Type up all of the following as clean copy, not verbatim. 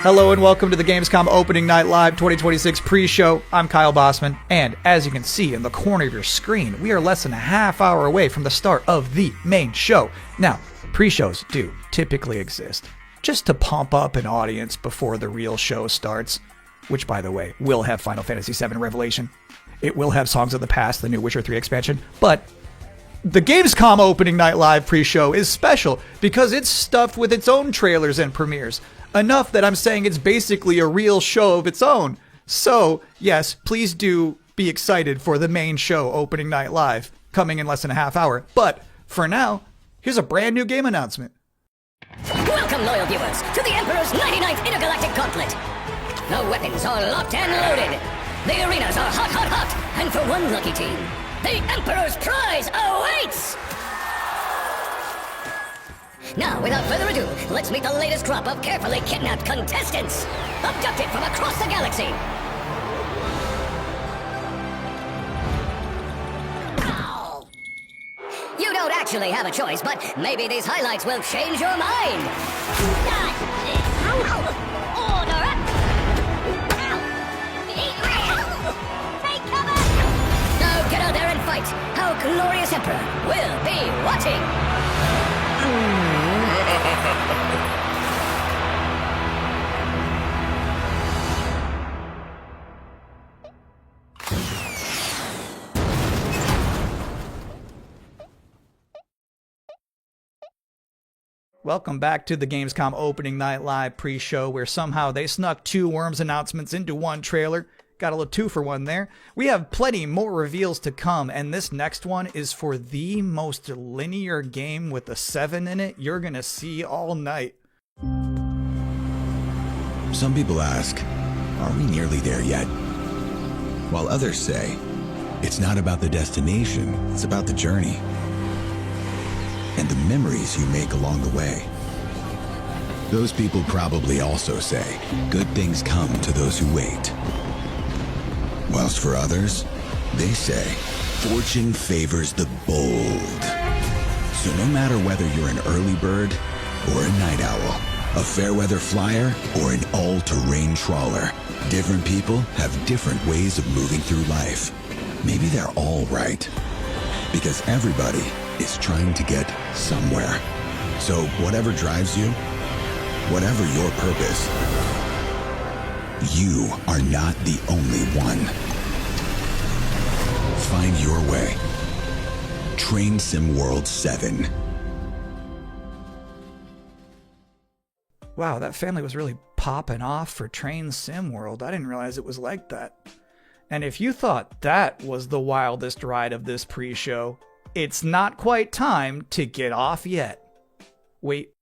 Hello and welcome to the Gamescom Opening Night Live 2026 pre-show. I'm Kyle Bossman, and as you can see in the corner of your screen, we are less than a half hour away from the start of the main show. Now, pre-shows do typically exist just to pump up an audience before the real show starts, which, by the way, will have Final Fantasy VII Revelation. It will have Songs of the Past, the new Witcher 3 expansion, but the Gamescom Opening Night Live pre-show is special because it's stuffed with its own trailers and premieres. Enough that I'm saying it's basically a real show of its own. So, yes, please do be excited for the main show, Opening Night Live, coming in less than a half hour. But, for now, here's a brand new game announcement. Welcome, loyal viewers, to the Emperor's 99th Intergalactic Gauntlet. The weapons are locked and loaded. The arenas are hot, hot, hot. And for one lucky team, the Emperor's prize awaits! Now, without further ado, let's meet the latest crop of carefully kidnapped contestants, abducted from across the galaxy. Ow! You don't actually have a choice, but maybe these highlights will change your mind. Not this. Order up! Take cover! Now get out there and fight. Our glorious Emperor will be watching. Welcome back to the Gamescom Opening Night Live pre-show, where somehow they snuck two Worms announcements into one trailer. Got a little 2-for-1 there. We have plenty more reveals to come, and this next one is for the most linear game with a 7 in it you're gonna see all night. Some people ask, are we nearly there yet? While others say, it's not about the destination, it's about the journey. And the memories you make along the way. Those people probably also say, good things come to those who wait. Whilst for others, they say, fortune favors the bold. So no matter whether you're an early bird or a night owl, a fair weather flyer or an all-terrain trawler, different people have different ways of moving through life. Maybe they're all right, because everybody is trying to get somewhere. So whatever drives you, whatever your purpose, you are not the only one. Find your way. Train Sim World 7. Wow, that family was really popping off for Train Sim World. I didn't realize it was like that. And if you thought that was the wildest ride of this pre-show, it's not quite time to get off yet. Wait.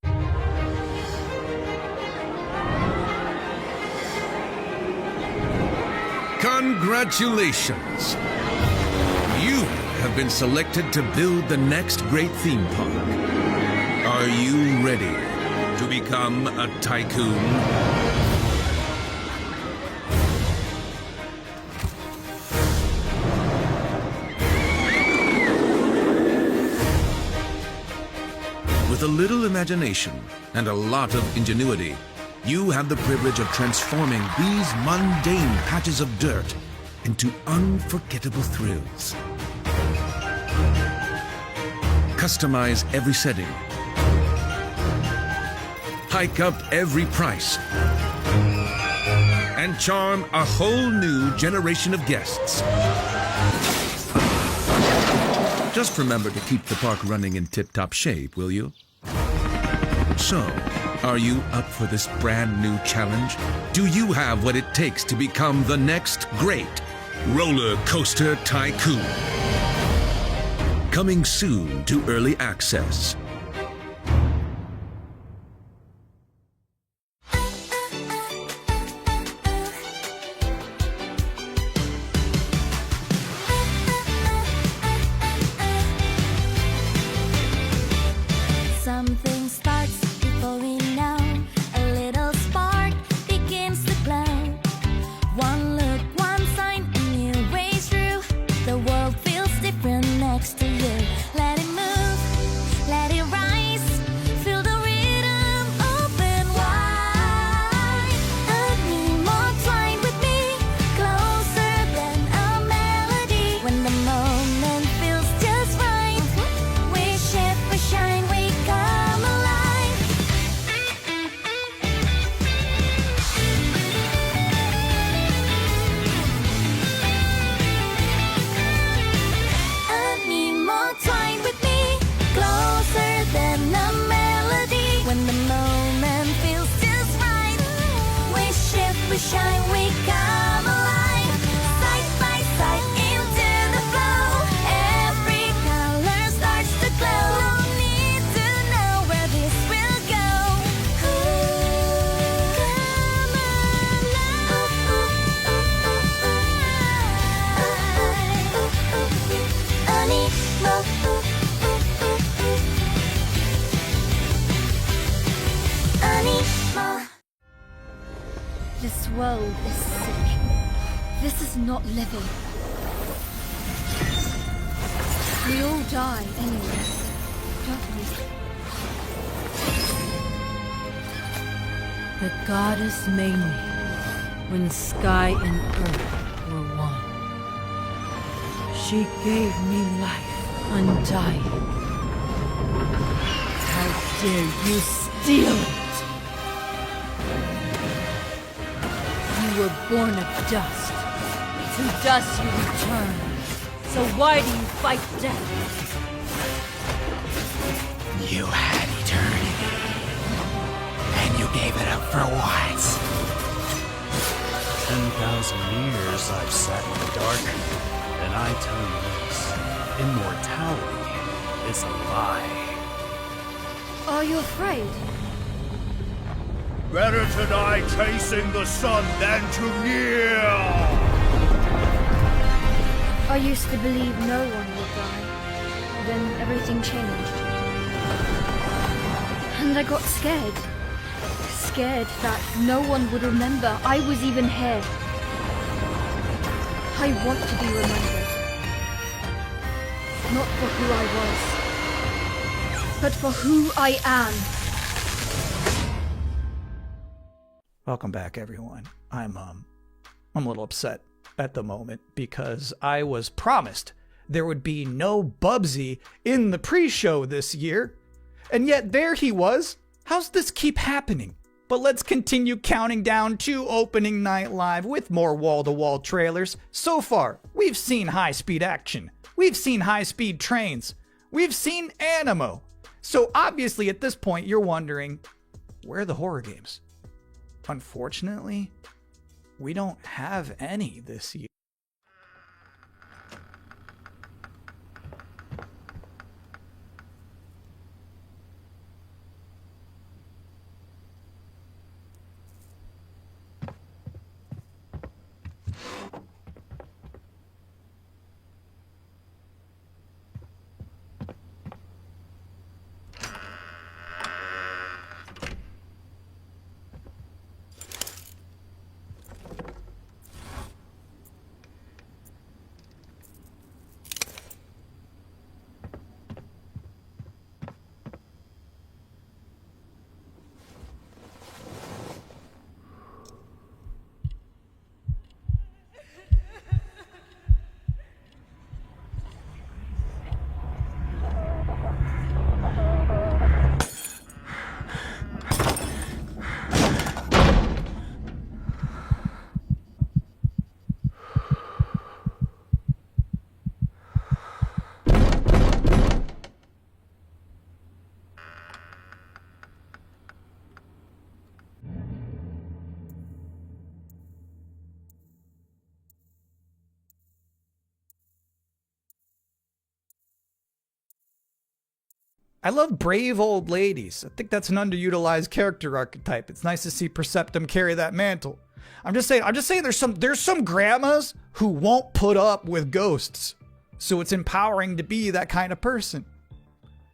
Congratulations! You have been selected to build the next great theme park. Are you ready to become a tycoon? With a little imagination and a lot of ingenuity, you have the privilege of transforming these mundane patches of dirt into unforgettable thrills. Customize every setting. Hike up every price. And charm a whole new generation of guests. Just remember to keep the park running in tip-top shape, will you? So, are you up for this brand new challenge? Do you have what it takes to become the next great roller coaster tycoon? Coming soon to early access. Something starts before we know. A little spark begins to glow. One look, one sign, a new way through. The world feels different next to you. Let it move, let it world is sick. This is not living. We all die anyway, don't we? The goddess made me when sky and earth were one. She gave me life undying. How dare you steal it? You were born of dust. To dust you return. So why do you fight death? You had eternity, and you gave it up for what? 10,000 years I've sat in the dark, and I tell you this, immortality is a lie. Are you afraid? Better to die chasing the sun than to kneel! I used to believe no one would die. Then everything changed. And I got scared. Scared that no one would remember I was even here. I want to be remembered. Not for who I was, but for who I am. Welcome back, everyone. I'm a little upset at the moment because I was promised there would be no Bubsy in the pre-show this year, and yet there he was. How's this keep happening? But let's continue counting down to opening night live with more wall-to-wall trailers. So far, we've seen high-speed action. We've seen high-speed trains. We've seen Animo. So obviously at this point you're wondering, where are the horror games? Unfortunately, we don't have any this year. I love brave old ladies. I think that's an underutilized character archetype. It's nice to see Perceptum carry that mantle. I'm just saying there's some grandmas who won't put up with ghosts. So it's empowering to be that kind of person.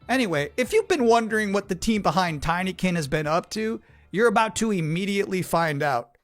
Anyway, if you've been wondering what the team behind Tinykin has been up to, you're about to immediately find out.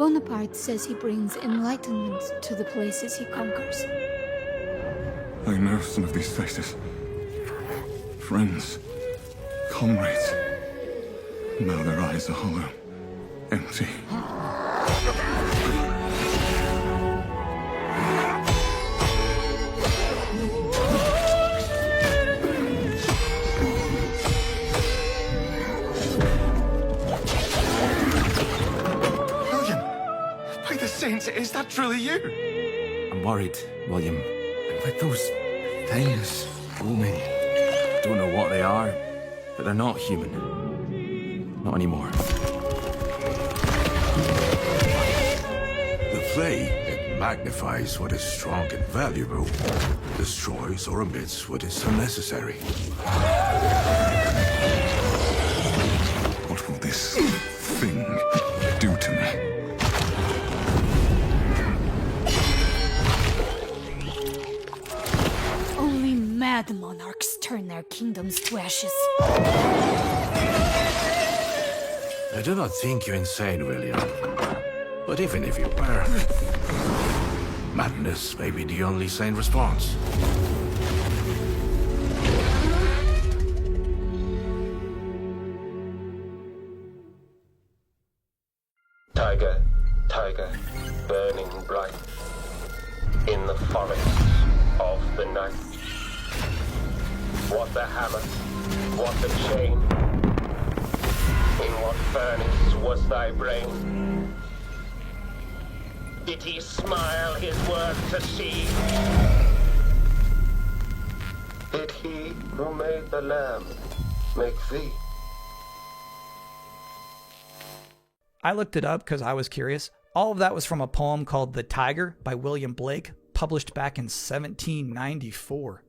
Bonaparte says he brings enlightenment to the places he conquers. I know some of these faces. Friends, comrades. Now their eyes are hollow, empty. Saints, is that truly you? I'm worried, William. Like those things, Omen. Don't know what they are, but they're not human. Not anymore. The flame, it magnifies what is strong and valuable, destroys or omits what is unnecessary. What will this thing do to me? Only mad monarchs turn their kingdoms to ashes. I do not think you're insane, William. But even if you were, madness may be the only sane response. Tiger, tiger, burning bright in the forests of the night. What the hammer, what the chain, in what furnace was thy brain? Did he smile his work to see? Did he who made the lamb make thee? I looked it up because I was curious. All of that was from a poem called The Tiger by William Blake, published back in 1794.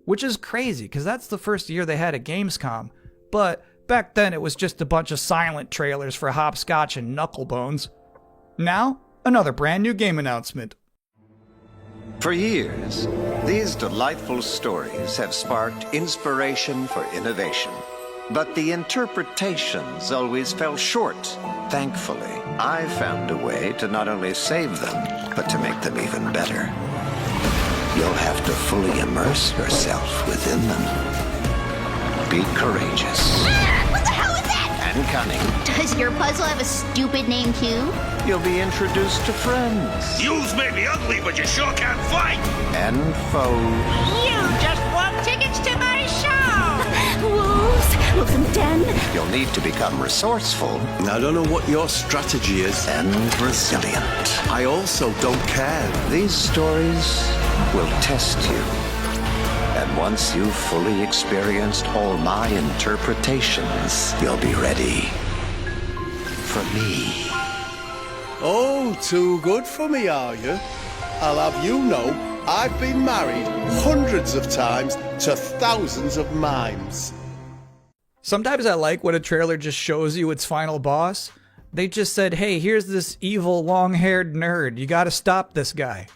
Which is crazy, because that's the first year they had a Gamescom. But back then it was just a bunch of silent trailers for Hopscotch and Knucklebones. Now, another brand new game announcement. For years, these delightful stories have sparked inspiration for innovation. But the interpretations always fell short. Thankfully, I found a way to not only save them, but to make them even better. You'll have to fully immerse yourself within them. Be courageous. Ah, what the hell is that? And cunning. Does your puzzle have a stupid name too? You'll be introduced to friends. Yous may be ugly, but you sure can fight! And foes. You just won tickets to my show! Wolves and den. You'll need to become resourceful. I don't know what your strategy is. And resilient. I also don't care. These stories will test you. And once you've fully experienced all my interpretations, you'll be ready for me. Oh, too good for me, are you? I'll have you know, I've been married hundreds of times to thousands of mimes. Sometimes I like when a trailer just shows you its final boss. They just said, hey, here's this evil long-haired nerd. You gotta stop this guy.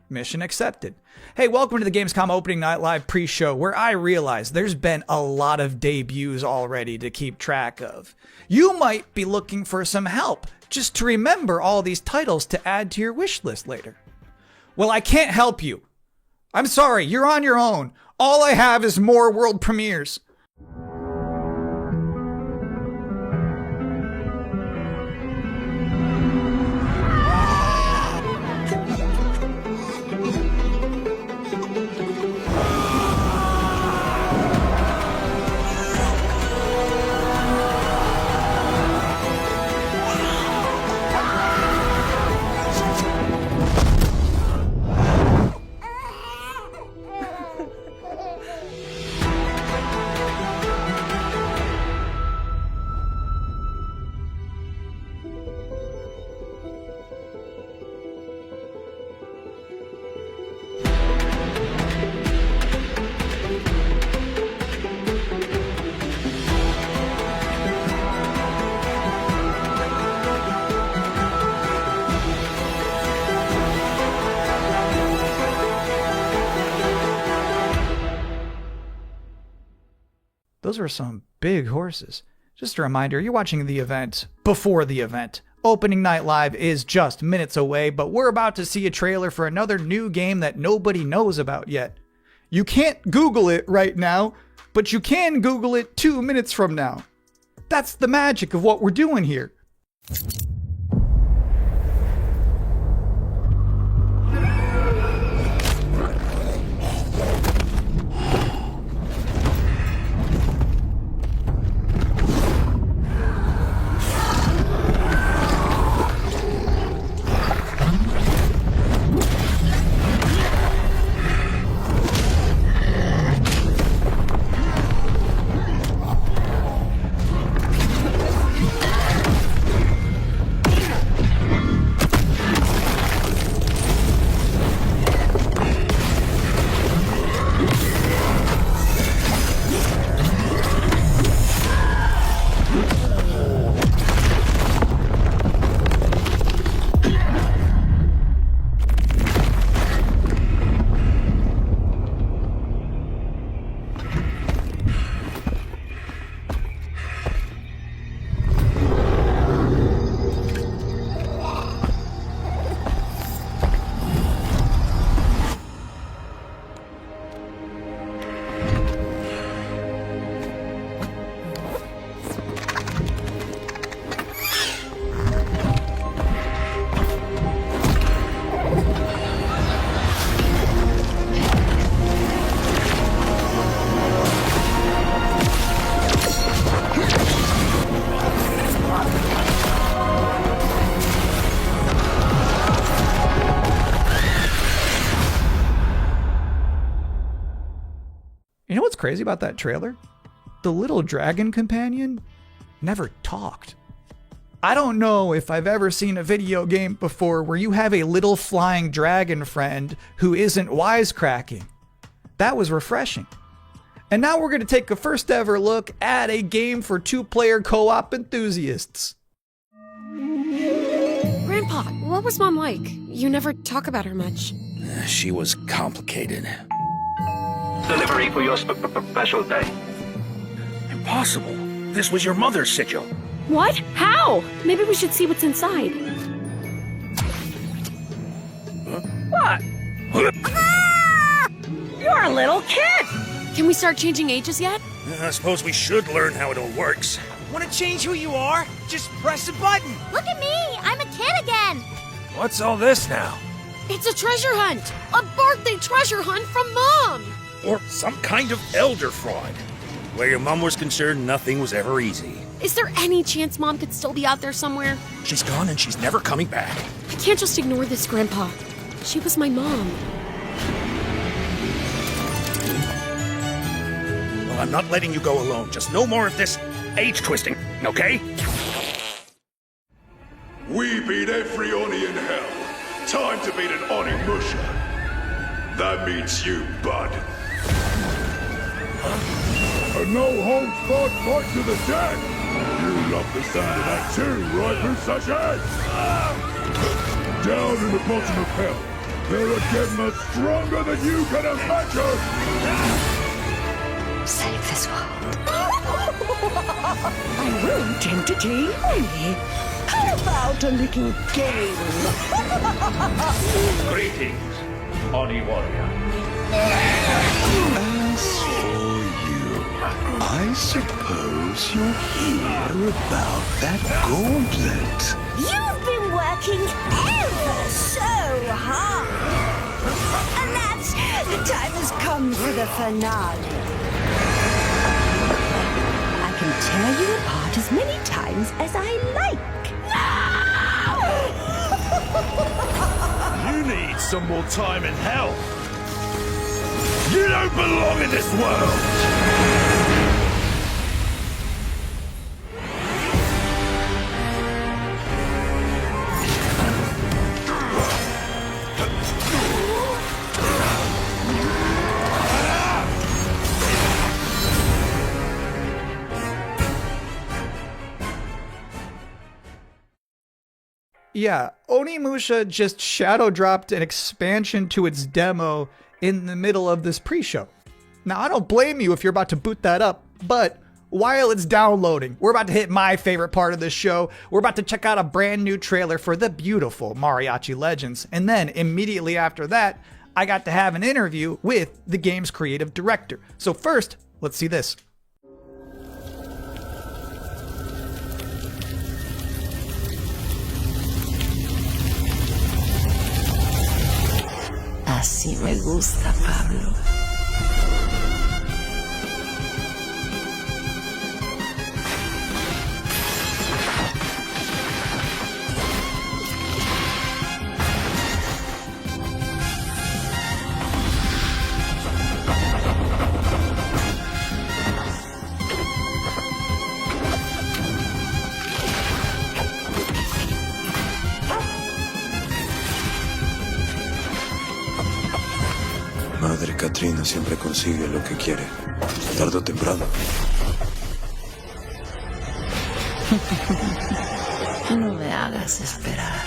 Mission accepted. Hey, welcome to the Gamescom Opening Night Live pre-show, where I realize there's been a lot of debuts already to keep track of. You might be looking for some help just to remember all these titles to add to your wish list later. Well, I can't help you. I'm sorry, you're on your own. All I have is more world premieres. Those were some big horses. Just a reminder, you're watching the event before the event. Opening Night Live is just minutes away, but we're about to see a trailer for another new game that nobody knows about yet. You can't Google it right now, but you can Google it 2 minutes from now. That's the magic of what we're doing here. You know what's crazy about that trailer? The little dragon companion never talked. I don't know if I've ever seen a video game before where you have a little flying dragon friend who isn't wisecracking. That was refreshing. And now we're going to take a first ever look at a game for 2-player co-op enthusiasts. Grandpa, what was Mom like? You never talk about her much. She was complicated. Delivery for your special day. Impossible. This was your mother's sigil. What? How? Maybe we should see what's inside. What? You're a little kid! Can we start changing ages yet? I suppose we should learn how it all works. Want to change who you are? Just press a button. Look at me! I'm a kid again! What's all this now? It's a treasure hunt! A birthday treasure hunt from Mom! Or some kind of elder fraud. Where your mom was concerned, nothing was ever easy. Is there any chance Mom could still be out there somewhere? She's gone and she's never coming back. I can't just ignore this, Grandpa. She was my mom. Well, I'm not letting you go alone. Just no more of this age twisting, okay? We beat every Oni in hell. Time to beat an Oni Musha. That means you, bud. A no-holds barred fight to the death! You love the sound of that too, right, Musashi? Down in the bottom of hell, there are Genma stronger than you can imagine! Save this world. I won't entertain me. How about a little game? Greetings, Oni warrior. As for you, I suppose you're here about that gauntlet. You've been working ever so hard. Alas, the time has come for the finale. I can tear you apart as many times as I like. You need some more time in hell. You don't belong in this world! Yeah, Onimusha just shadow dropped an expansion to its demo in the middle of this pre-show. Now, I don't blame you if you're about to boot that up, but while it's downloading, we're about to hit my favorite part of this show. We're about to check out a brand new trailer for the beautiful Mariachi Legends. And then immediately after that, I got to have an interview with the game's creative director. So first, let's see this. Así me gusta, Pablo. Madre Katrina siempre consigue lo que quiere, tarde o temprano. No me hagas esperar.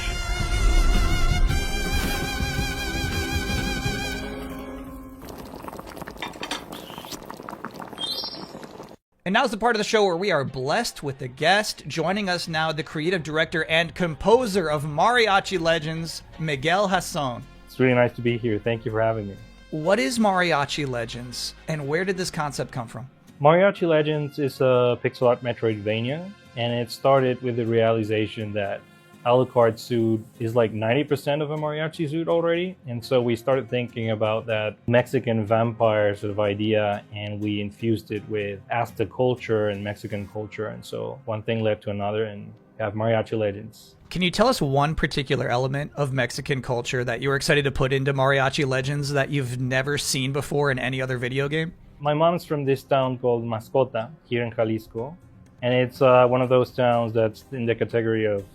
And now's the part of the show where we are blessed with a guest. Joining us now, the creative director and composer of Mariachi Legends, Miguel Hasson. It's really nice to be here. Thank you for having me. What is Mariachi Legends, and where did this concept come from? Mariachi Legends is a pixel art Metroidvania, and it started with the realization that Alucard's suit is like 90% of a mariachi suit already, and so we started thinking about that Mexican vampire sort of idea, and we infused it with Aztec culture and Mexican culture, and so one thing led to another, and we have Mariachi Legends. Can you tell us one particular element of Mexican culture that you were excited to put into Mariachi Legends that you've never seen before in any other video game? My mom's from this town called Mascota, here in Jalisco, and it's one of those towns that's in the category of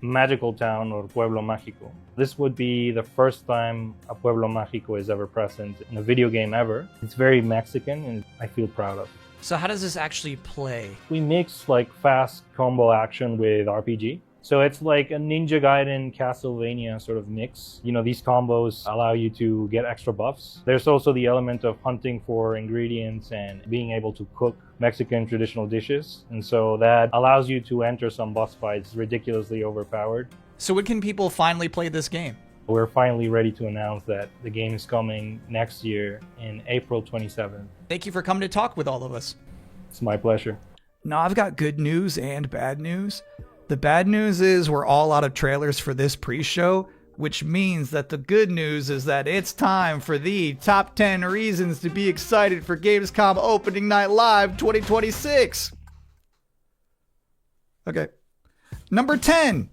magical town or pueblo mágico. This would be the first time a pueblo mágico is ever present in a video game ever. It's very Mexican, and I feel proud of. So how does this actually play? We mix like fast combo action with RPG. So it's like a Ninja Gaiden Castlevania sort of mix. You know, these combos allow you to get extra buffs. There's also the element of hunting for ingredients and being able to cook Mexican traditional dishes. And so that allows you to enter some boss fights ridiculously overpowered. So when can people finally play this game? We're finally ready to announce that the game is coming next year in April 27th. Thank you for coming to talk with all of us. It's my pleasure. Now, I've got good news and bad news. The bad news is we're all out of trailers for this pre-show, which means that the good news is that it's time for the top 10 reasons to be excited for Gamescom Opening Night Live 2026. Okay. Number 10,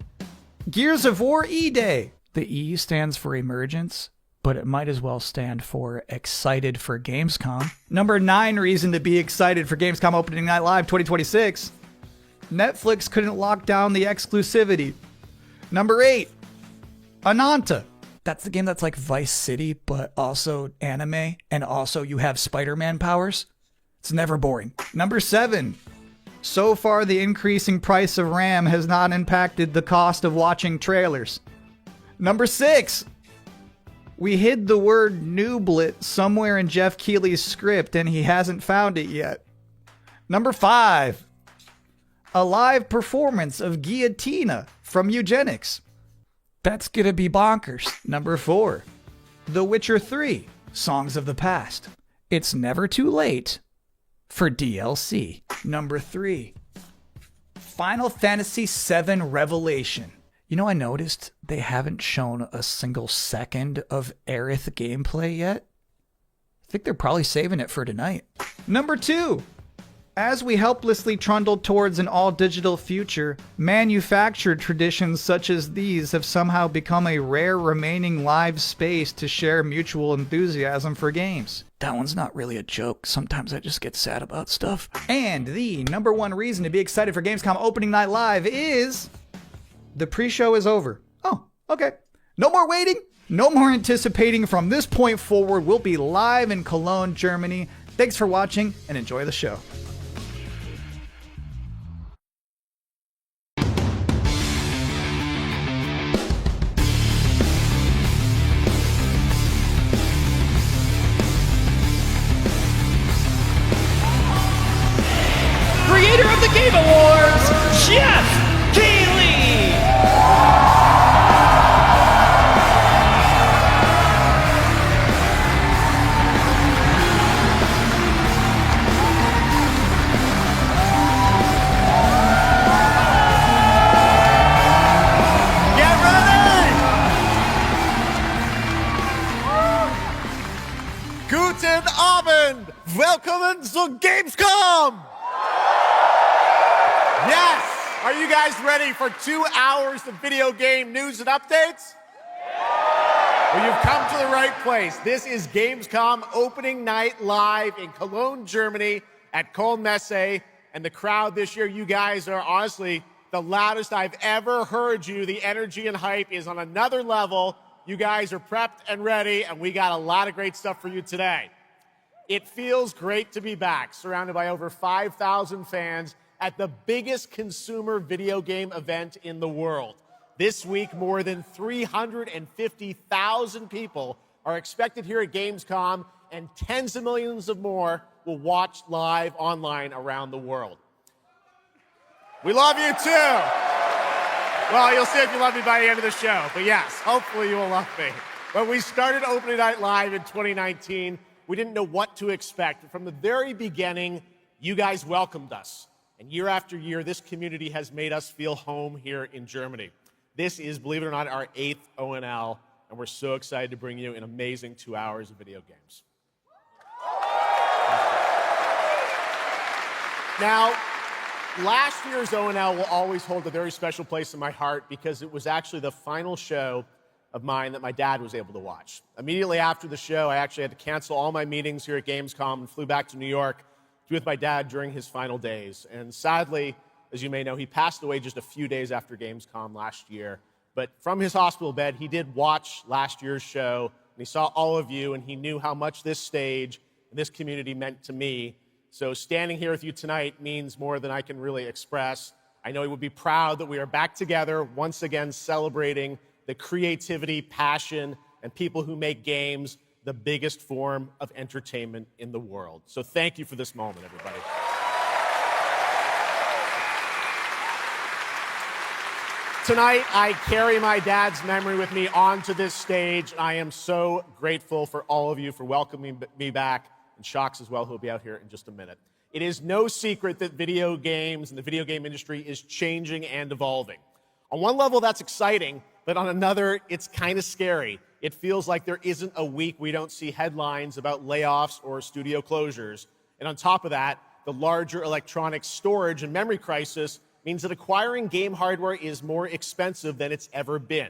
Gears of War E-Day. The E stands for emergence, but it might as well stand for excited for Gamescom. Number 9 reason to be excited for Gamescom Opening Night Live 2026. Netflix couldn't lock down the exclusivity. Number 8, Ananta. That's the game that's like Vice City, but also anime, and also you have Spider-Man powers. It's never boring. Number 7, so far the increasing price of RAM has not impacted the cost of watching trailers. Number 6, we hid the word nooblet somewhere in Jeff Keighley's script and he hasn't found it yet. Number 5, a live performance of Guillotina from Eugenics. That's gonna be bonkers. Number 4, The Witcher 3, Songs of the Past. It's never too late for DLC. Number 3, Final Fantasy VII Revelation. You know, I noticed they haven't shown a single second of Aerith gameplay yet. I think they're probably saving it for tonight. Number 2, as we helplessly trundle towards an all-digital future, manufactured traditions such as these have somehow become a rare remaining live space to share mutual enthusiasm for games. That one's not really a joke. Sometimes I just get sad about stuff. And the number 1 reason to be excited for Gamescom Opening Night Live is the pre-show is over. Oh, okay. No more waiting. No more anticipating. From this point forward, we'll be live in Cologne, Germany. Thanks for watching and enjoy the show. Guten Abend! Welcome to Gamescom! Yes! Are you guys ready for 2 hours of video game news and updates? Well, you've come to the right place. This is Gamescom opening night live in Cologne, Germany at Koelnmesse. And the crowd this year, you guys are honestly the loudest I've ever heard you. The energy and hype is on another level. You guys are prepped and ready, and we got a lot of great stuff for you today. It feels great to be back, surrounded by over 5,000 fans at the biggest consumer video game event in the world. This week, more than 350,000 people are expected here at Gamescom, and tens of millions of more will watch live online around the world. We love you too. Well, you'll see if you love me by the end of the show. But yes, hopefully you will love me. When we started Opening Night Live in 2019, we didn't know what to expect. From the very beginning, you guys welcomed us. And year after year, this community has made us feel home here in Germany. This is, believe it or not, our 8th ONL, and we're so excited to bring you an amazing 2 hours of video games. Now, last year's ONL will always hold a very special place in my heart because it was actually the final show of mine that my dad was able to watch. Immediately after the show, I actually had to cancel all my meetings here at Gamescom and flew back to New York to be with my dad during his final days. And sadly, as you may know, he passed away just a few days after Gamescom last year. But from his hospital bed, he did watch last year's show, and he saw all of you, and he knew how much this stage and this community meant to me. So standing here with you tonight means more than I can really express. I know he would be proud that we are back together, once again celebrating the creativity, passion, and people who make games the biggest form of entertainment in the world. So thank you for this moment, everybody. Tonight, I carry my dad's memory with me onto this stage. I am so grateful for all of you for welcoming me back, and Shocks as well, who will be out here in just a minute. It is no secret that video games and the video game industry is changing and evolving. On one level, that's exciting, but on another, it's kind of scary. It feels like there isn't a week we don't see headlines about layoffs or studio closures. And on top of that, the larger electronic storage and memory crisis means that acquiring game hardware is more expensive than it's ever been.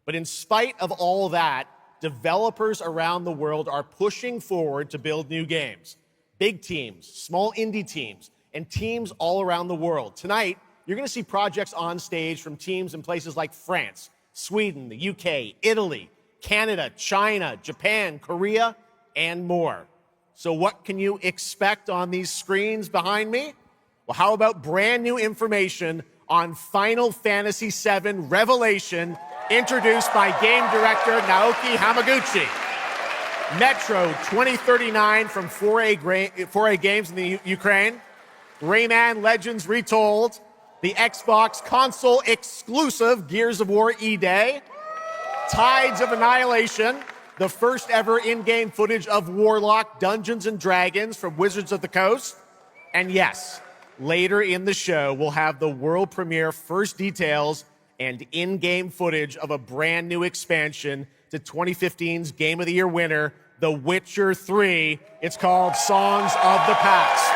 But in spite of all that, developers around the world are pushing forward to build new games. Big teams, small indie teams, and teams all around the world. Tonight, you're going to see projects on stage from teams in places like France, Sweden, the UK, Italy, Canada, China, Japan, Korea, and more. So what can you expect on these screens behind me? Well, how about brand new information on Final Fantasy VII Revelation, introduced by game director Naoki Hamaguchi. Metro 2039 from 4A Games in the Ukraine. Rayman Legends Retold. The Xbox console exclusive Gears of War E-Day. Tides of Annihilation. The first ever in-game footage of Warlock Dungeons & Dragons from Wizards of the Coast. And yes, later in the show, we'll have the world premiere first details and in-game footage of a brand new expansion to 2015's Game of the Year winner, The Witcher 3. It's called Songs of the Past.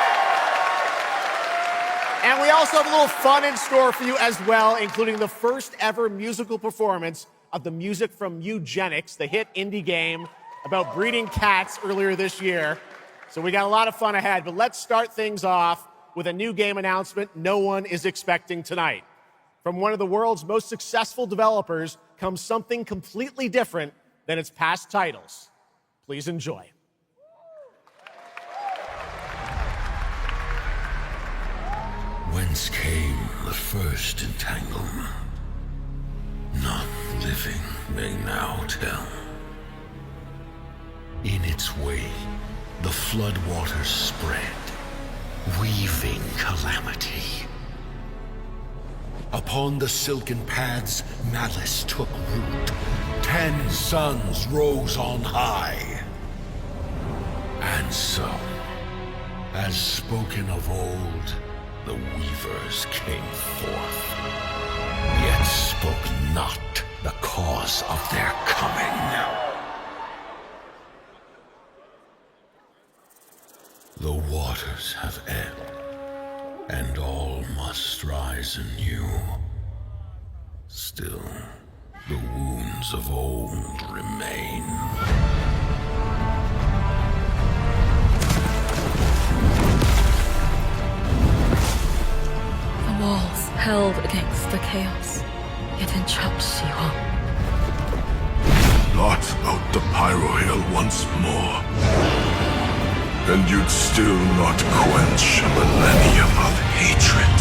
And we also have a little fun in store for you as well, including the first ever musical performance of the music from Eugenics, the hit indie game about breeding cats earlier this year. So we got a lot of fun ahead, but let's start things off with a new game announcement no one is expecting tonight. From one of the world's most successful developers comes something completely different than its past titles. Please enjoy. Whence came the first entanglement? None living may now tell. In its way, the floodwaters spread, weaving calamity. Upon the silken paths, malice took root. 10 suns rose on high. And so, as spoken of old, the weavers came forth, yet spoke not the cause of their coming. The waters have ebbed, and all must rise anew. Still, the wounds of old remain. The walls held against the chaos, yet entrapped Shiho. Blot out the Pyro Hill once more, and you'd still not quench a millennium of hatred.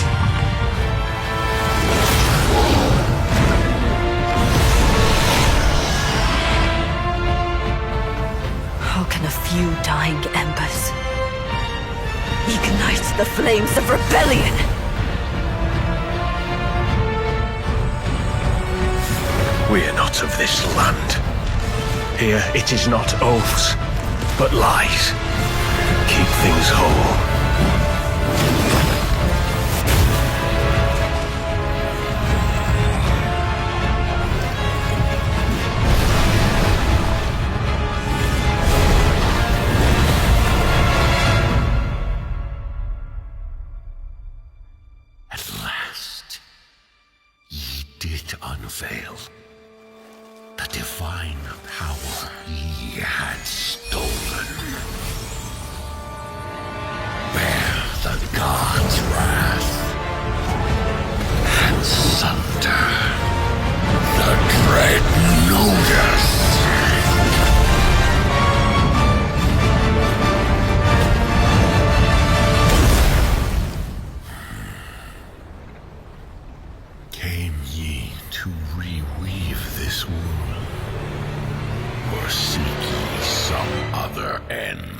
How can a few dying embers ignite the flames of rebellion? We are not of this land. Here it is not oaths, but lies. Keep things whole. At last, ye did unveil the divine power ye had stolen. Bear the god's wrath and sunder the dread Nodus. Came ye to reweave this world, or seek ye some other end?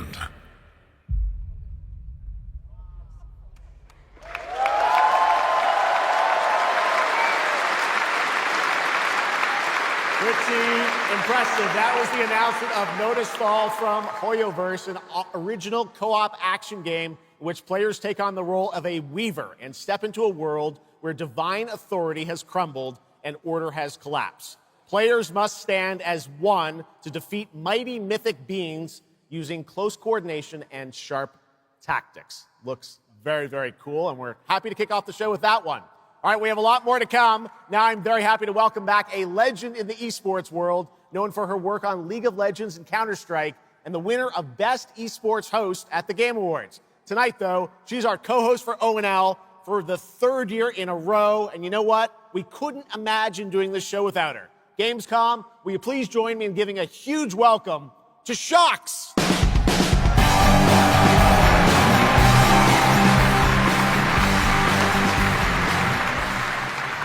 Pretty impressive. That was the announcement of Nodus Fall from Hoyoverse, an original co-op action game in which players take on the role of a weaver and step into a world where divine authority has crumbled and order has collapsed. Players must stand as one to defeat mighty mythic beings using close coordination and sharp tactics. Looks very, very cool, and we're happy to kick off the show with that one. All right, we have a lot more to come. Now I'm very happy to welcome back a legend in the esports world, known for her work on League of Legends and Counter-Strike, and the winner of Best Esports Host at the Game Awards. Tonight, though, she's our co-host for ONL for the third year in a row, and you know what? We couldn't imagine doing this show without her. Gamescom, will you please join me in giving a huge welcome to Shox?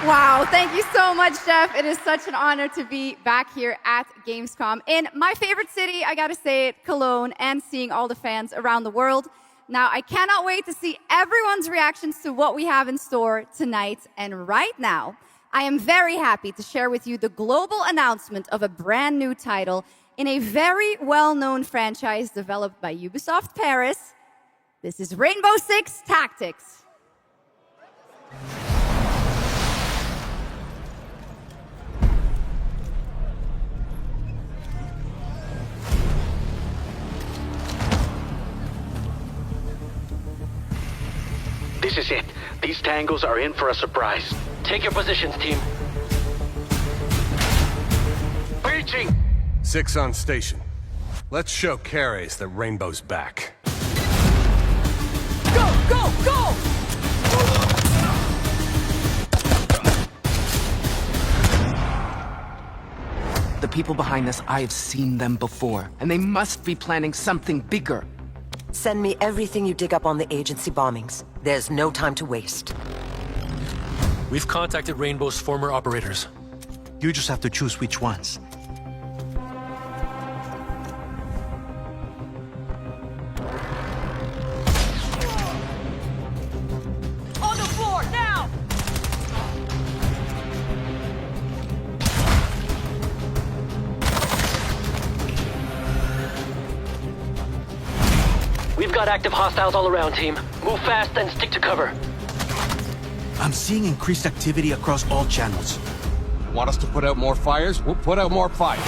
Wow, thank you so much, Jeff. It is such an honor to be back here at Gamescom in my favorite city, I gotta say it, Cologne, and seeing all the fans around the world. Now, I cannot wait to see everyone's reactions to what we have in store tonight. And right now, I am very happy to share with you the global announcement of a brand new title in a very well-known franchise developed by Ubisoft Paris. This is Rainbow Six Tactics. This is it. These tangos are in for a surprise. Take your positions, team. Breaching! 6 on station. Let's show Cares that Rainbow's back. Go, go, go! The people behind this, I have seen them before, and they must be planning something bigger. Send me everything you dig up on the agency bombings. There's no time to waste. We've contacted Rainbow's former operators. You just have to choose which ones. On the floor, now! We've got active hostiles all around, team. Move fast and stick to cover. I'm seeing increased activity across all channels. Want us to put out more fires? We'll put out more fire.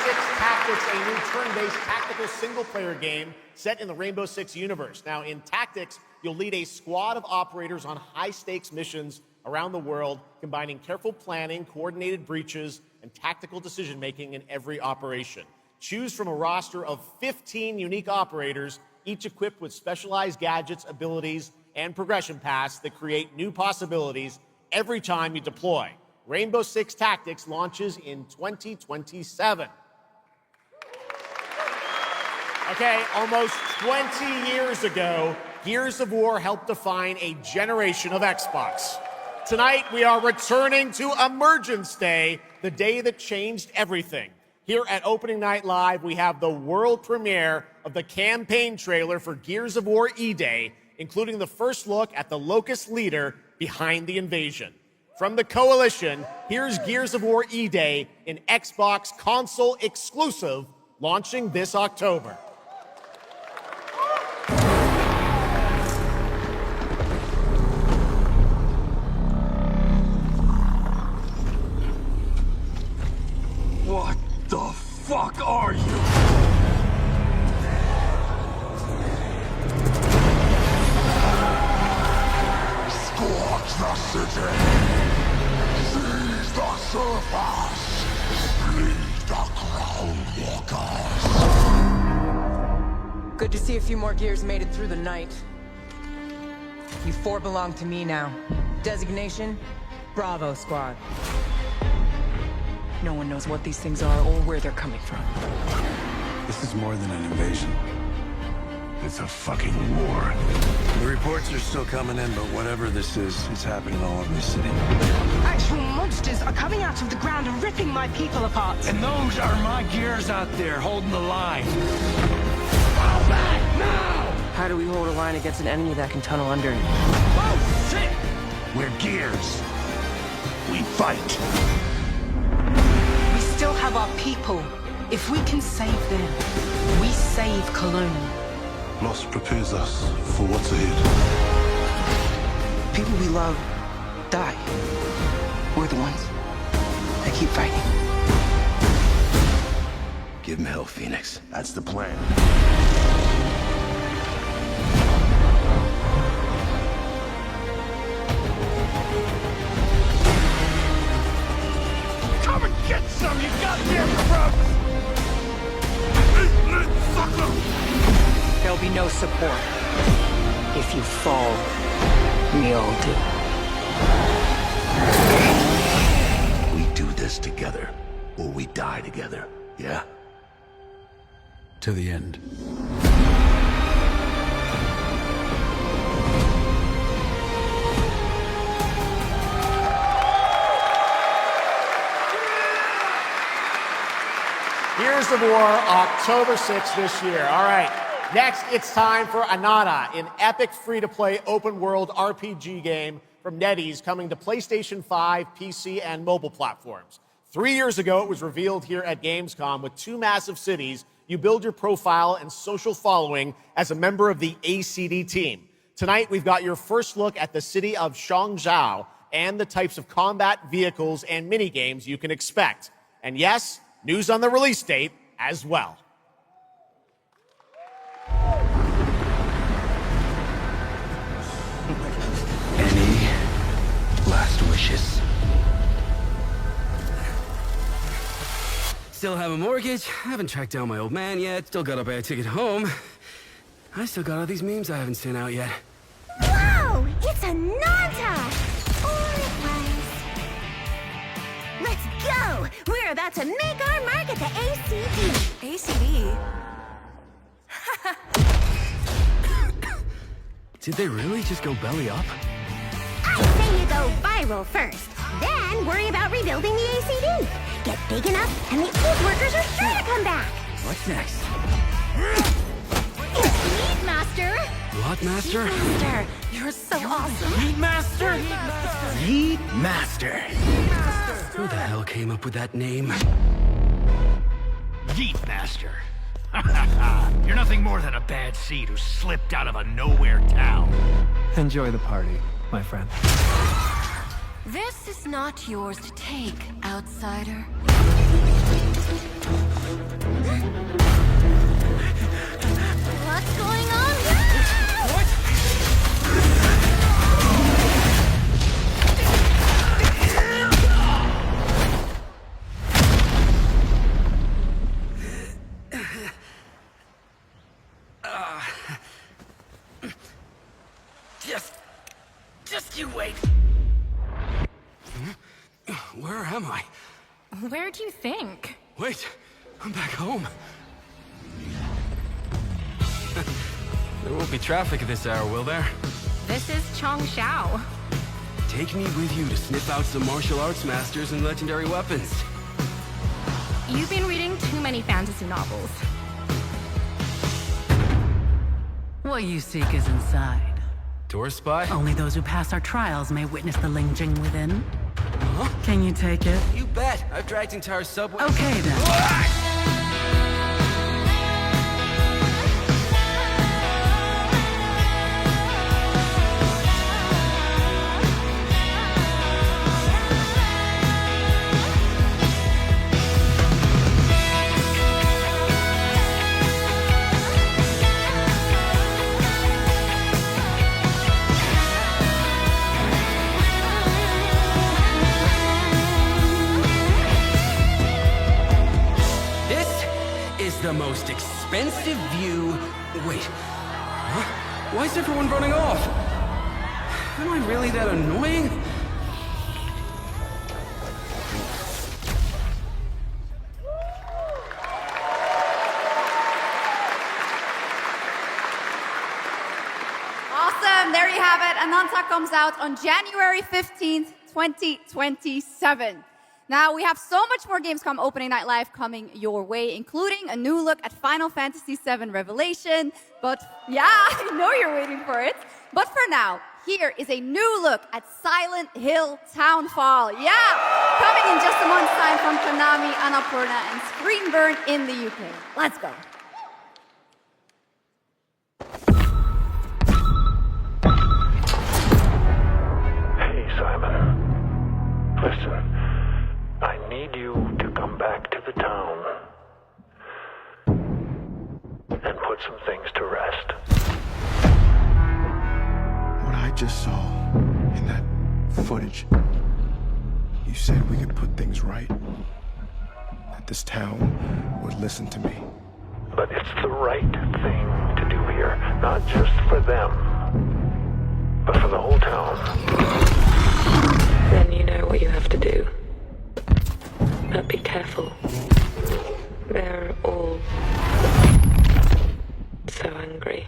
Six Tactics, a new turn-based tactical single-player game set in the Rainbow Six universe. Now, in Tactics, you'll lead a squad of operators on high-stakes missions around the world, combining careful planning, coordinated breaches, and tactical decision-making in every operation. Choose from a roster of 15 unique operators, each equipped with specialized gadgets, abilities, and progression paths that create new possibilities every time you deploy. Rainbow Six Tactics launches in 2027. Okay, almost 20 years ago, Gears of War helped define a generation of Xbox. Tonight, we are returning to Emergence Day, the day that changed everything. Here at Opening Night Live, we have the world premiere of the campaign trailer for Gears of War E-Day, including the first look at the Locust leader behind the invasion. From the Coalition, here's Gears of War E-Day, an Xbox console exclusive, launching this October. What the fuck are you? Scorch the city! Seize the surface! Lead the Crown Walkers! Good to see a few more gears made it through the night. You four belong to me now. Designation, Bravo Squad. No one knows what these things are or where they're coming from. This is more than an invasion. It's a fucking war. The reports are still coming in, but whatever this is, it's happening all over the city. Actual monsters are coming out of the ground and ripping my people apart. And those are my gears out there holding the line. Fall back now! How do we hold a line against an enemy that can tunnel under it? Oh, shit! We're gears. We fight. We still have our people. If we can save them, we save Cologne. Loss prepares us for what's ahead. People we love die. We're the ones that keep fighting. Give him hell, Phoenix. That's the plan. Come and get some, you goddamn crooks! There'll be no support. If you fall, we all do. We do this together, or we die together, yeah? To the end. Gears of War, October 6th this year. All right, next it's time for Anata, an epic free-to-play open-world RPG game from NetEase coming to PlayStation 5, PC, and mobile platforms. 3 years ago, it was revealed here at Gamescom. With 2 massive cities, you build your profile and social following as a member of the ACD team. Tonight, we've got your first look at the city of Shangzhou and the types of combat vehicles and minigames you can expect. And yes, news on the release date as well. Any last wishes? Still have a mortgage, haven't tracked down my old man yet, still gotta buy a ticket home. I still got all these memes I haven't sent out yet. Whoa! It's a Nanta! Or it was. Let's go! We're about to make our mark at the ACD. ACD? Did they really just go belly up? I say you go viral first, then worry about rebuilding the ACD. Get big enough, and the old workers are sure to come back. What's next? Meat Master! What, Master? Master, you're so awesome. Meat Master? Meat Master. Who the hell came up with that name? Yeet Master. You're nothing more than a bad seed who slipped out of a nowhere town. Enjoy the party, my friend. This is not yours to take, outsider. What's going on here? What? Just you wait. Where am I? Where do you think? Wait, I'm back home. There won't be traffic at this hour, will there? This is Chongshao. Take me with you to sniff out some martial arts masters and legendary weapons. You've been reading too many fantasy novels. What you seek is inside. Tourist spy? Only those who pass our trials may witness the Lingjing within. Huh? Can you take it? You bet. I've dragged entire subways. Okay, then. The most expensive view. Wait. Huh? Why is everyone running off? Am I really that annoying? Awesome. There you have it. Ananta comes out on January 15th, 2027. Now, we have so much more Gamescom Opening Night Live coming your way, including a new look at Final Fantasy VII Revelation. But yeah, I know you're waiting for it. But for now, here is a new look at Silent Hill Townfall. Yeah, coming in just a month's time from Konami, Annapurna, and Screenburn in the UK. Let's go. Hey, Simon. Listen. I need you to come back to the town and put some things to rest. What I just saw in that footage, you said we could put things right. That this town would listen to me. But it's the right thing to do here, not just for them, but for the whole town. Then you know what you have to do. But be careful. They're all so angry.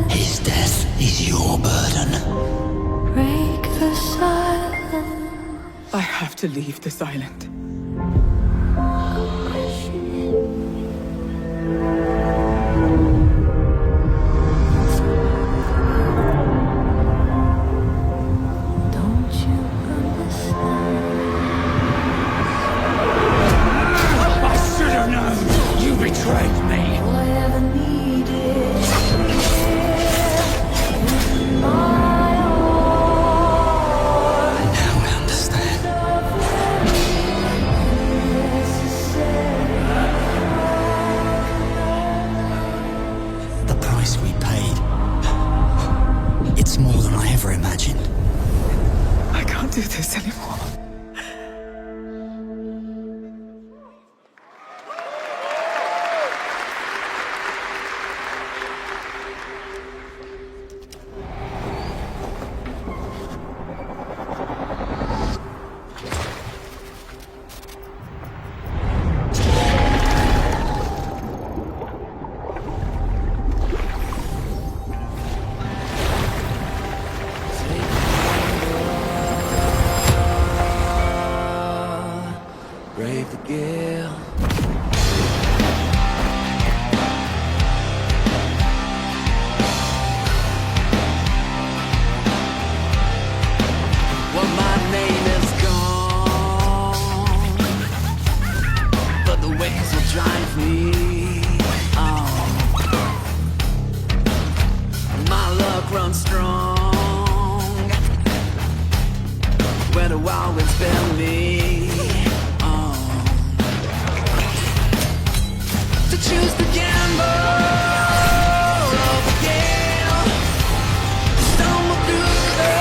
His death is your burden. I have to leave this island. Don't you understand? I should have known! You betrayed me! All I ever needed. More than I ever imagined. I can't do this anymore. Brave the gale. grown strong. Where the wild winds bear me on. To choose the gamble of the gale. Stumble through the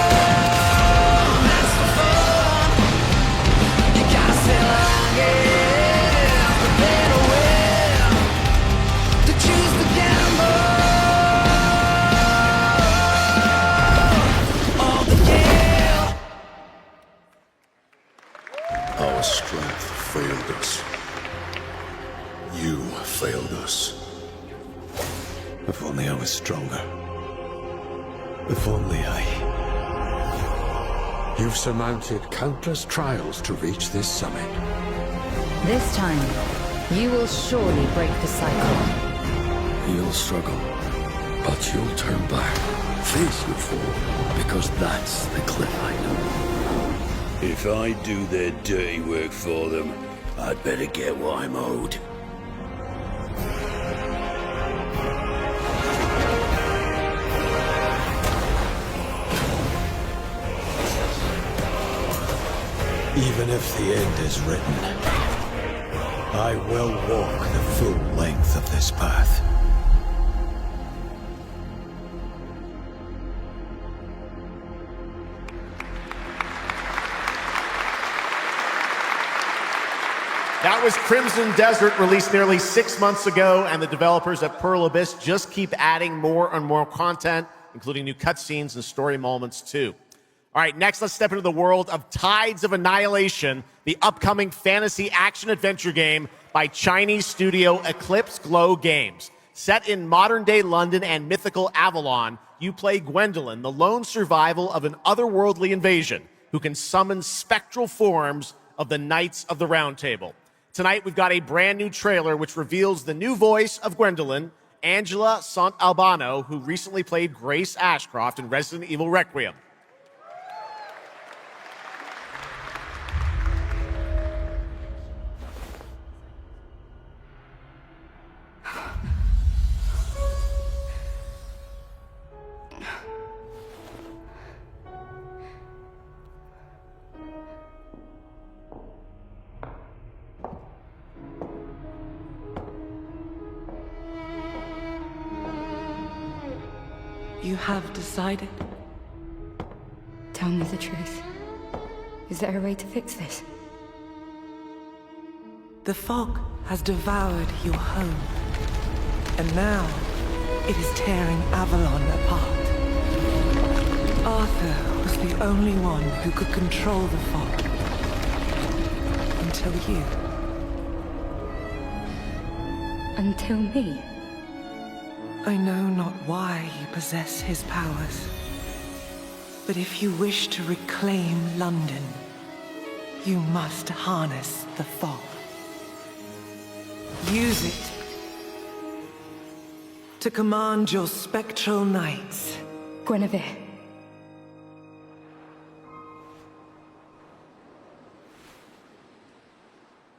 mess for fun. You gotta say long, yeah, prepare to win. To choose the gamble. Our strength failed us. You failed us. If only I was stronger. If only I... You've surmounted countless trials to reach this summit. This time, you will surely break the cycle. You'll struggle, but you'll turn back, face your fall, because that's the cliff I know. If I do their dirty work for them, I'd better get what I'm owed. Even if the end is written, I will walk the full length of this path. That was Crimson Desert, released nearly 6 months ago, and the developers at Pearl Abyss just keep adding more and more content, including new cutscenes and story moments too. All right, next let's step into the world of Tides of Annihilation, the upcoming fantasy action-adventure game by Chinese studio Eclipse Glow Games. Set in modern-day London and mythical Avalon, you play Gwendolyn, the lone survival of an otherworldly invasion, who can summon spectral forms of the Knights of the Round Table. Tonight, we've got a brand new trailer which reveals the new voice of Gwendolyn, Angela Sant'Albano, who recently played Grace Ashcroft in Resident Evil Requiem. You have decided? Tell me the truth. Is there a way to fix this? The fog has devoured your home. And now, it is tearing Avalon apart. Arthur was the only one who could control the fog. Until you. Until me? I know not why you possess his powers. But if you wish to reclaim London, you must harness the fog. Use it to command your spectral knights. Guinevere.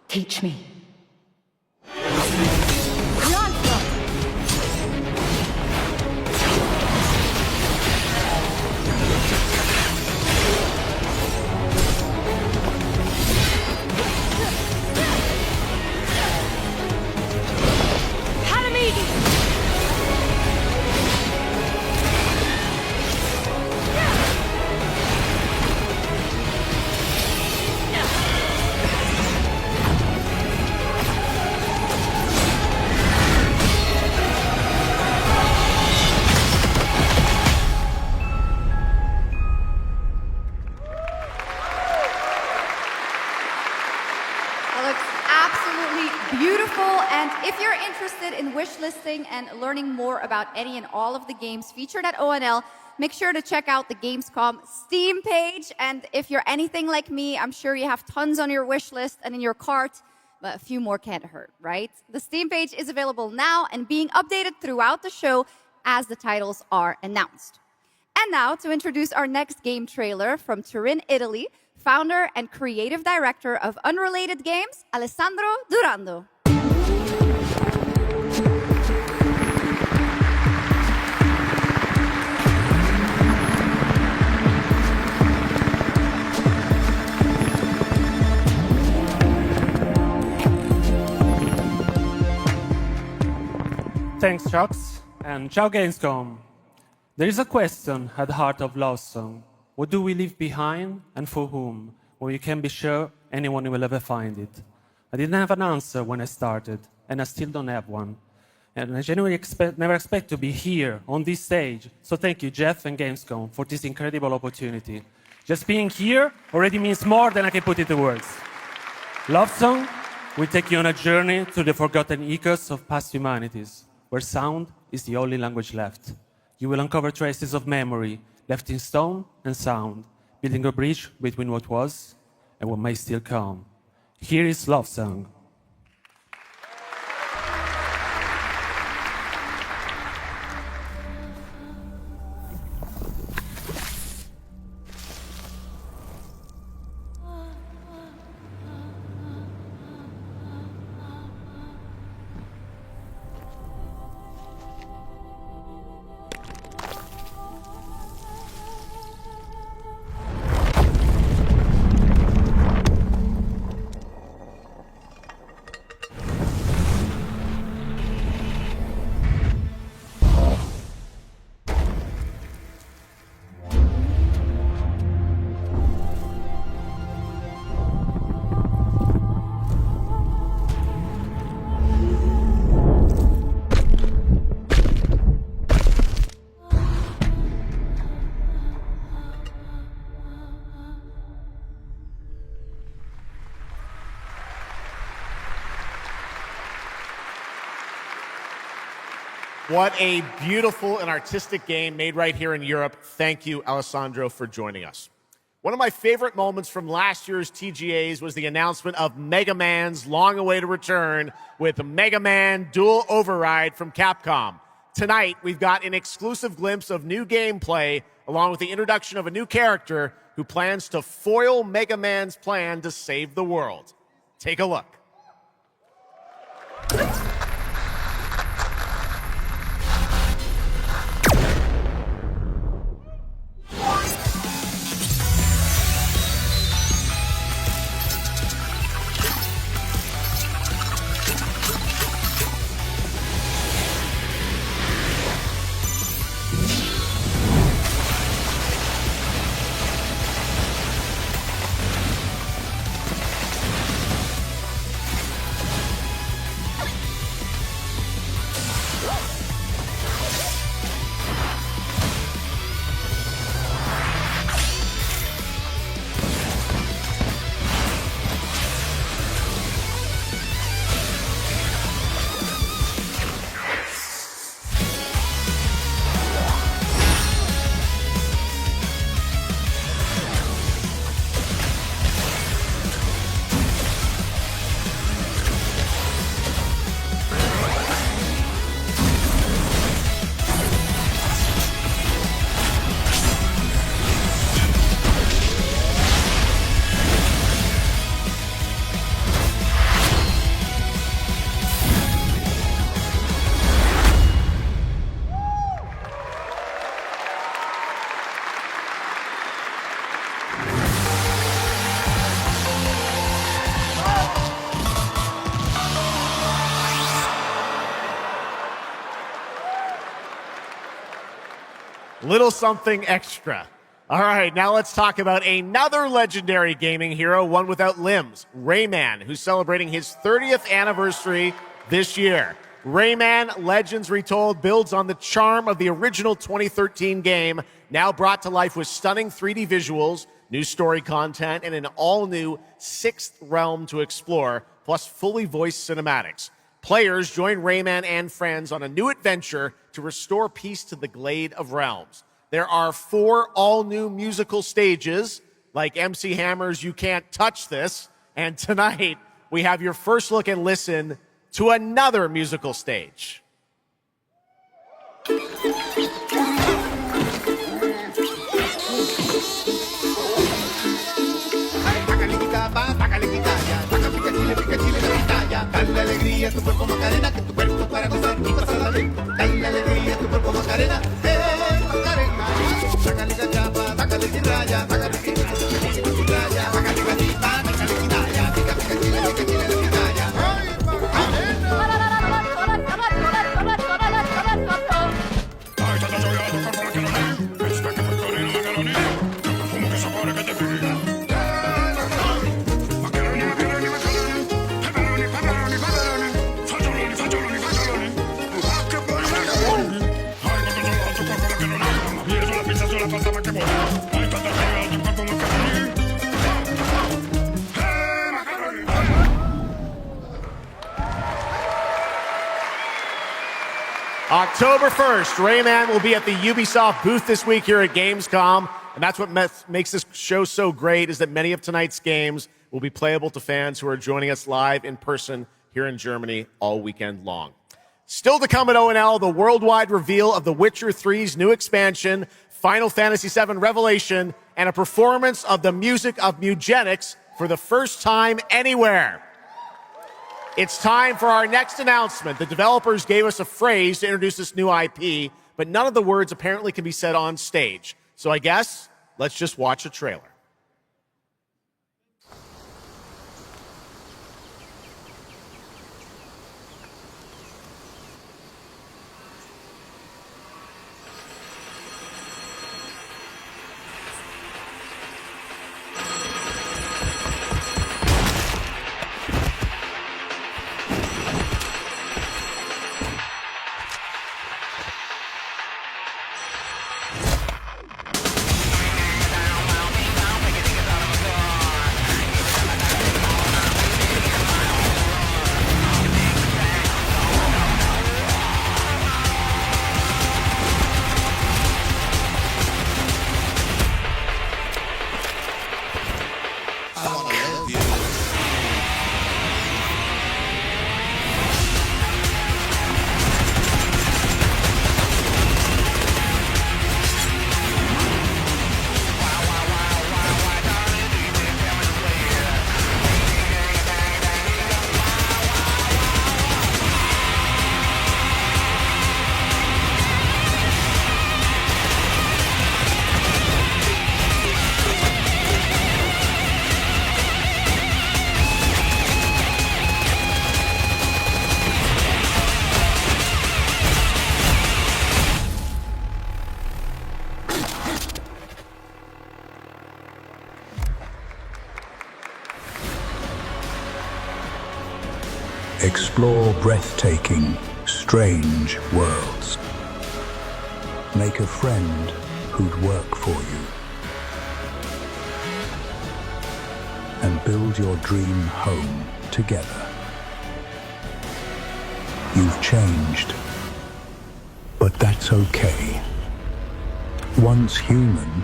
Teach me. Wishlisting and learning more about any and all of the games featured at ONL, make sure to check out the Gamescom Steam page. And if you're anything like me, I'm sure you have tons on your wish list and in your cart, but a few more can't hurt, right? The Steam page is available now and being updated throughout the show as the titles are announced. And now to introduce our next game trailer from Turin, Italy, founder and creative director of Unrelated Games, Alessandro Durando. Thanks, Chucks, and ciao Gamescom. There is a question at the heart of Love Song. What do we leave behind and for whom? When we can be sure anyone will ever find it. I didn't have an answer when I started, and I still don't have one. And I genuinely never expect to be here on this stage. So thank you, Jeff and Gamescom, for this incredible opportunity. Just being here already means more than I can put into words. Love Song will take you on a journey through the forgotten echoes of past humanities, where sound is the only language left. You will uncover traces of memory, left in stone and sound, building a bridge between what was and what may still come. Here is Love Song. What a beautiful and artistic game made right here in Europe. Thank you, Alessandro, for joining us. One of my favorite moments from last year's TGAs was the announcement of Mega Man's long-awaited return with Mega Man Dual Override from Capcom. Tonight, we've got an exclusive glimpse of new gameplay, along with the introduction of a new character who plans to foil Mega Man's plan to save the world. Take a look. Little something extra. All right, now let's talk about another legendary gaming hero, one without limbs, Rayman, who's celebrating his 30th anniversary this year. Rayman Legends Retold builds on the charm of the original 2013 game, now brought to life with stunning 3D visuals, new story content, and an all-new sixth realm to explore, plus fully voiced cinematics. Players join Rayman and friends on a new adventure to restore peace to the Glade of Realms. There are 4 all-new musical stages, like MC Hammer's You Can't Touch This, and tonight we have your first look and listen to another musical stage. Dale alegría a tu cuerpo Macarena, que tu cuerpo para gozar y pasarla bien. Dale alegría a tu cuerpo Macarena, Macarena. Sácale la chapa, sácale sin raya, sácale sin raya, sácale la chipa, sácale sin raya, pica pica chile, pica chile, pica chile. ¡Ay, Macarena! October 1st, Rayman will be at the Ubisoft booth this week here at Gamescom, and that's what makes this show so great, is that many of tonight's games will be playable to fans who are joining us live in person here in Germany all weekend long. Still to come at O&L, the worldwide reveal of The Witcher 3's new expansion, Final Fantasy VII Revelation, and a performance of the music of Mugenics for the first time anywhere. It's time for our next announcement. The developers gave us a phrase to introduce this new IP, but none of the words apparently can be said on stage. So I guess let's just watch a trailer. Explore breathtaking, strange worlds. Make a friend who'd work for you. And build your dream home together. You've changed, but that's okay. Once human,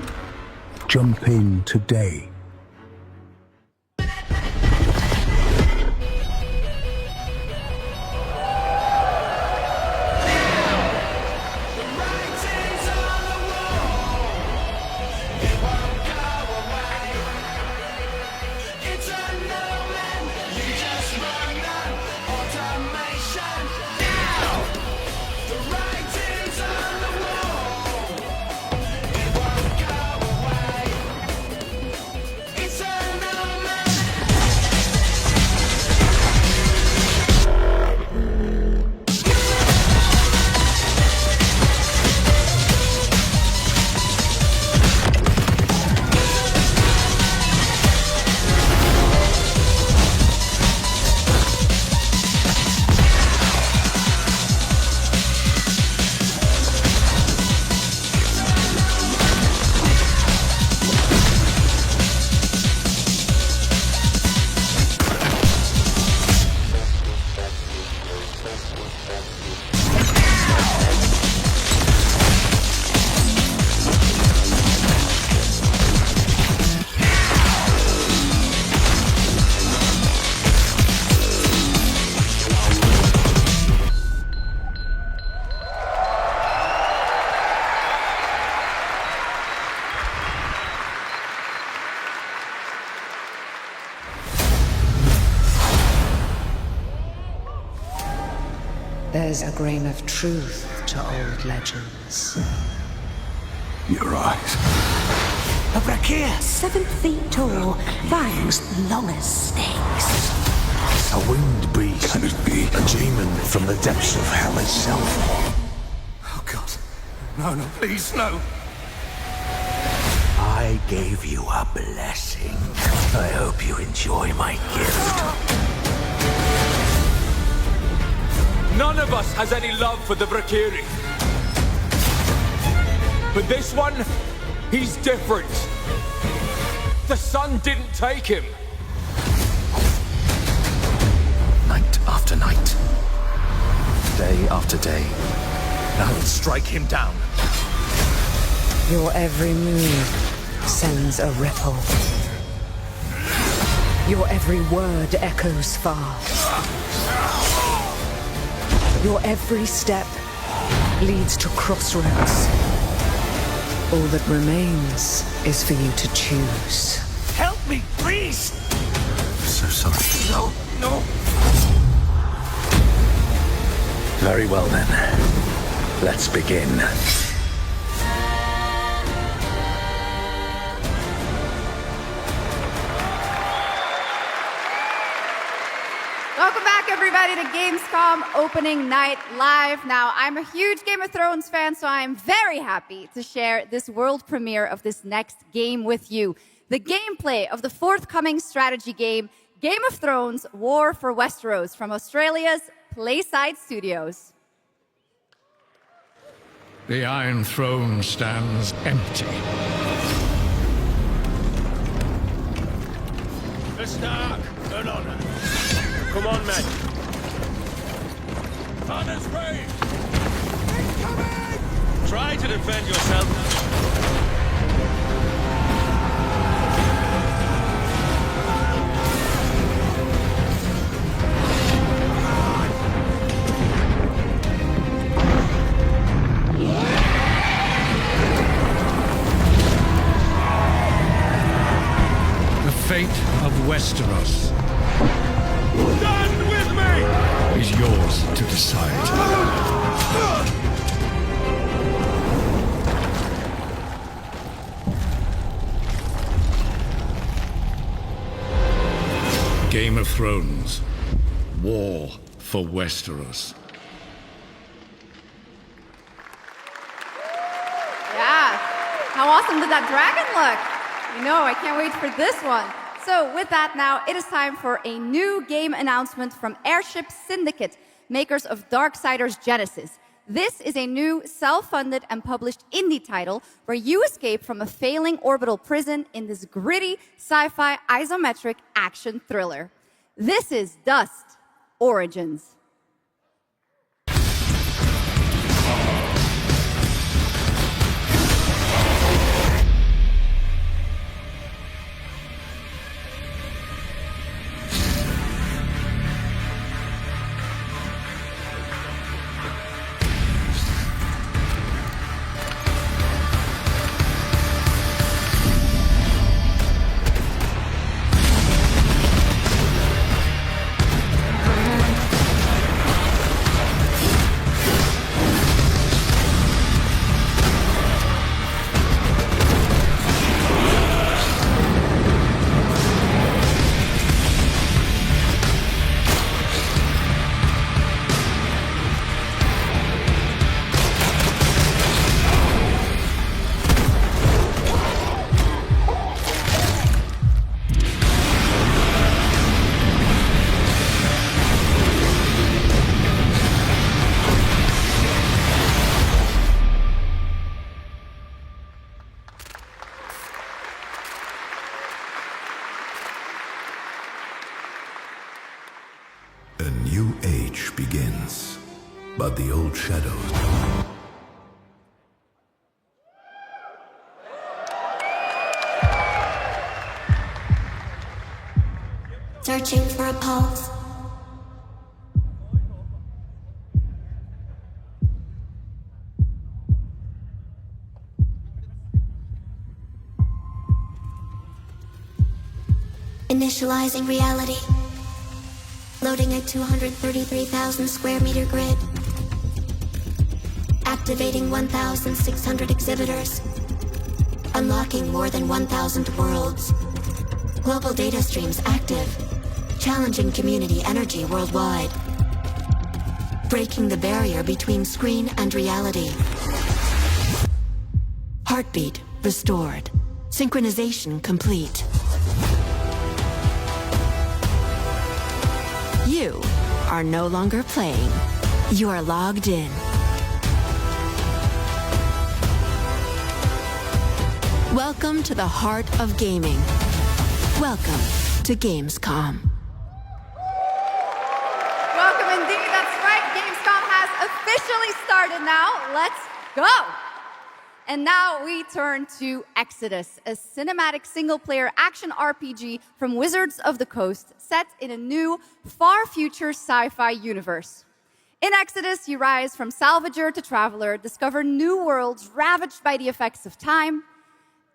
jump in today. There's a grain of truth to old legends. Your eyes. A brachia, 7 feet tall, fangs long as snakes. A winged beast. Can it be? A demon from the depths of hell itself. Oh, God. No, please, no. I gave you a blessing. I hope you enjoy my gift. None of us has any love for the Valkyrie. But this one, he's different. The sun didn't take him. Night after night. Day after day. I will strike him down. Your every move sends a ripple. Your every word echoes far. Your every step leads to crossroads. All that remains is for you to choose. Help me, please! I'm so sorry. No. Very well then. Let's begin. Welcome back, everybody, to Gamescom opening night live. Now, I'm a huge Game of Thrones fan, so I'm very happy to share this world premiere of this next game with you. The gameplay of the forthcoming strategy game, Game of Thrones: War for Westeros, from Australia's Playside Studios. The Iron Throne stands empty. The Stark, an honor. Come on, men. On his way! Try to defend yourself. The fate of Westeros Stand with me! is yours to decide. Game of Thrones. War for Westeros. Yeah, how awesome did that dragon look? You know, I can't wait for this one. So with that now, it is time for a new game announcement from Airship Syndicate, makers of Darksiders Genesis. This is a new self-funded and published indie title where you escape from a failing orbital prison in this gritty sci-fi isometric action thriller. This is Dust Origins. A new age begins, but the old shadows... Searching for a pulse. Initializing reality. Loading a 233,000 square meter grid. Activating 1,600 exhibitors. Unlocking more than 1,000 worlds. Global data streams active. Challenging community energy worldwide. Breaking the barrier between screen and reality. Heartbeat restored. Synchronization complete. You are no longer playing. You are logged in. Welcome to the heart of gaming. Welcome to Gamescom. Welcome indeed. That's right. Gamescom has officially started now. Let's go. And now we turn to Exodus, a cinematic single-player action RPG from Wizards of the Coast set in a new, far-future sci-fi universe. In Exodus, you rise from salvager to traveler, discover new worlds ravaged by the effects of time,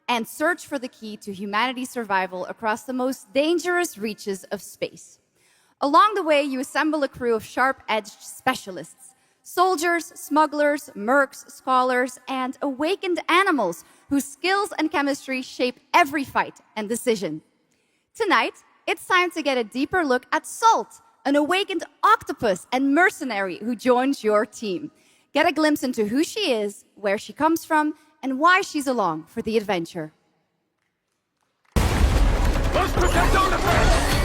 and search for the key to humanity's survival across the most dangerous reaches of space. Along the way, you assemble a crew of sharp-edged specialists, soldiers, smugglers, mercs, scholars, and awakened animals whose skills and chemistry shape every fight and decision. Tonight, it's time to get a deeper look at Salt, an awakened octopus and mercenary who joins your team. Get a glimpse into who she is, where she comes from, and why she's along for the adventure. Let's protect our defense!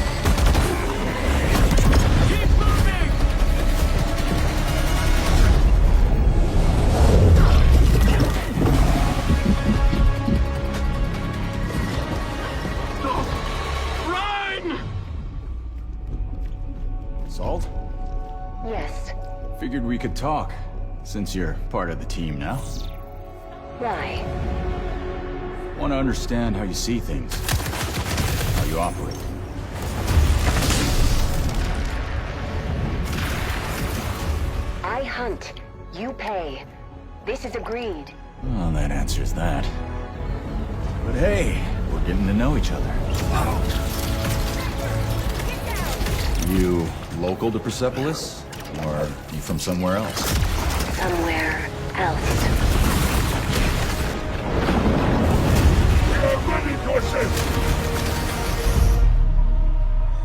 Salt? Yes. Figured we could talk, since you're part of the team now. Why? Want to understand how you see things, how you operate. I hunt, you pay. This is agreed. Well, that answers that. But hey, we're getting to know each other. You local to Persepolis? Or you from somewhere else? Somewhere else.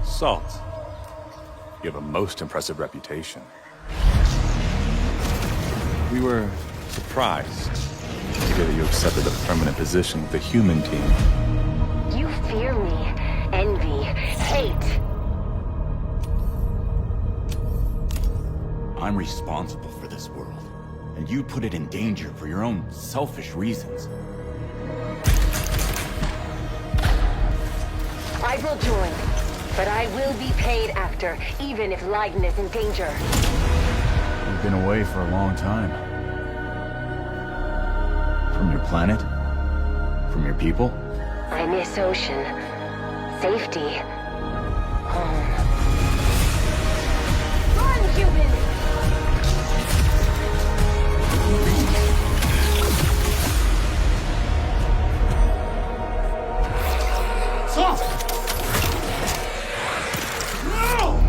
Salt, you have a most impressive reputation. We were surprised to hear that you accepted a permanent position with the human team. You fear me, envy, hate. I'm responsible for this world, and you put it in danger for your own selfish reasons. I will join, but I will be paid after, even if Leiden is in danger. You've been away for a long time. From your planet? From your people? I miss ocean, safety, home. Run, human! Salt! No!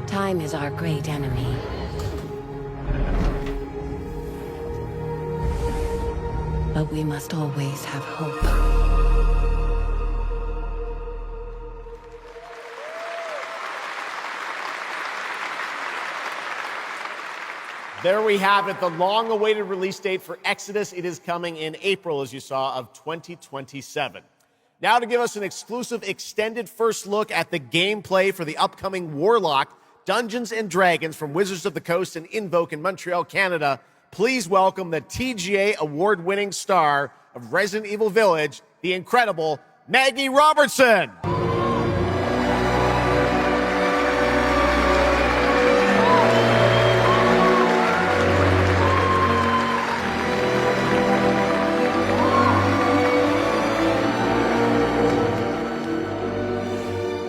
Time is our great enemy. But we must always have hope. There we have it, the long-awaited release date for Exodus. It is coming in April, as you saw, of 2027. Now to give us an exclusive extended first look at the gameplay for the upcoming Warlock Dungeons & Dragons from Wizards of the Coast and Invoke in Montreal, Canada, please welcome the TGA award-winning star of Resident Evil Village, the incredible Maggie Robertson.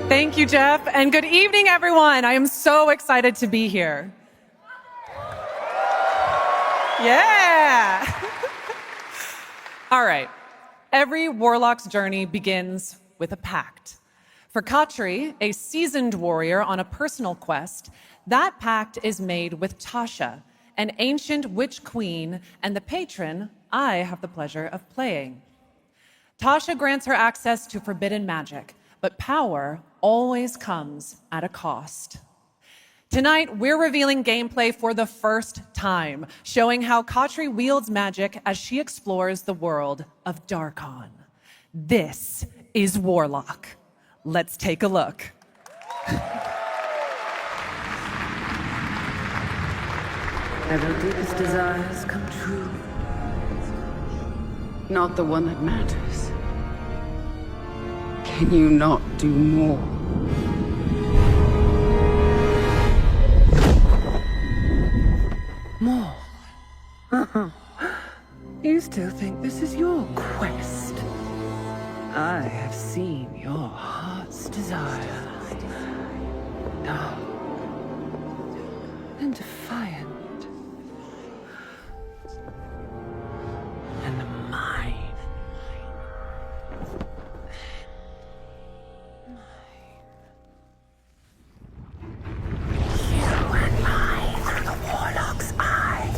Thank you, Jeff, and good evening, everyone. I am so excited to be here. Yeah! All right. Every warlock's journey begins with a pact. For Katri, a seasoned warrior on a personal quest, that pact is made with Tasha, an ancient witch queen and the patron I have the pleasure of playing. Tasha grants her access to forbidden magic, but power always comes at a cost. Tonight, we're revealing gameplay for the first time, showing how Katri wields magic as she explores the world of Darkon. This is Warlock. Let's take a look. Have your deepest desires come true? Not the one that matters. Can you not do more? More? You still think this is your quest? I have seen your heart's desire. Dark and defiant. And mine. You and I through the Warlock's eye.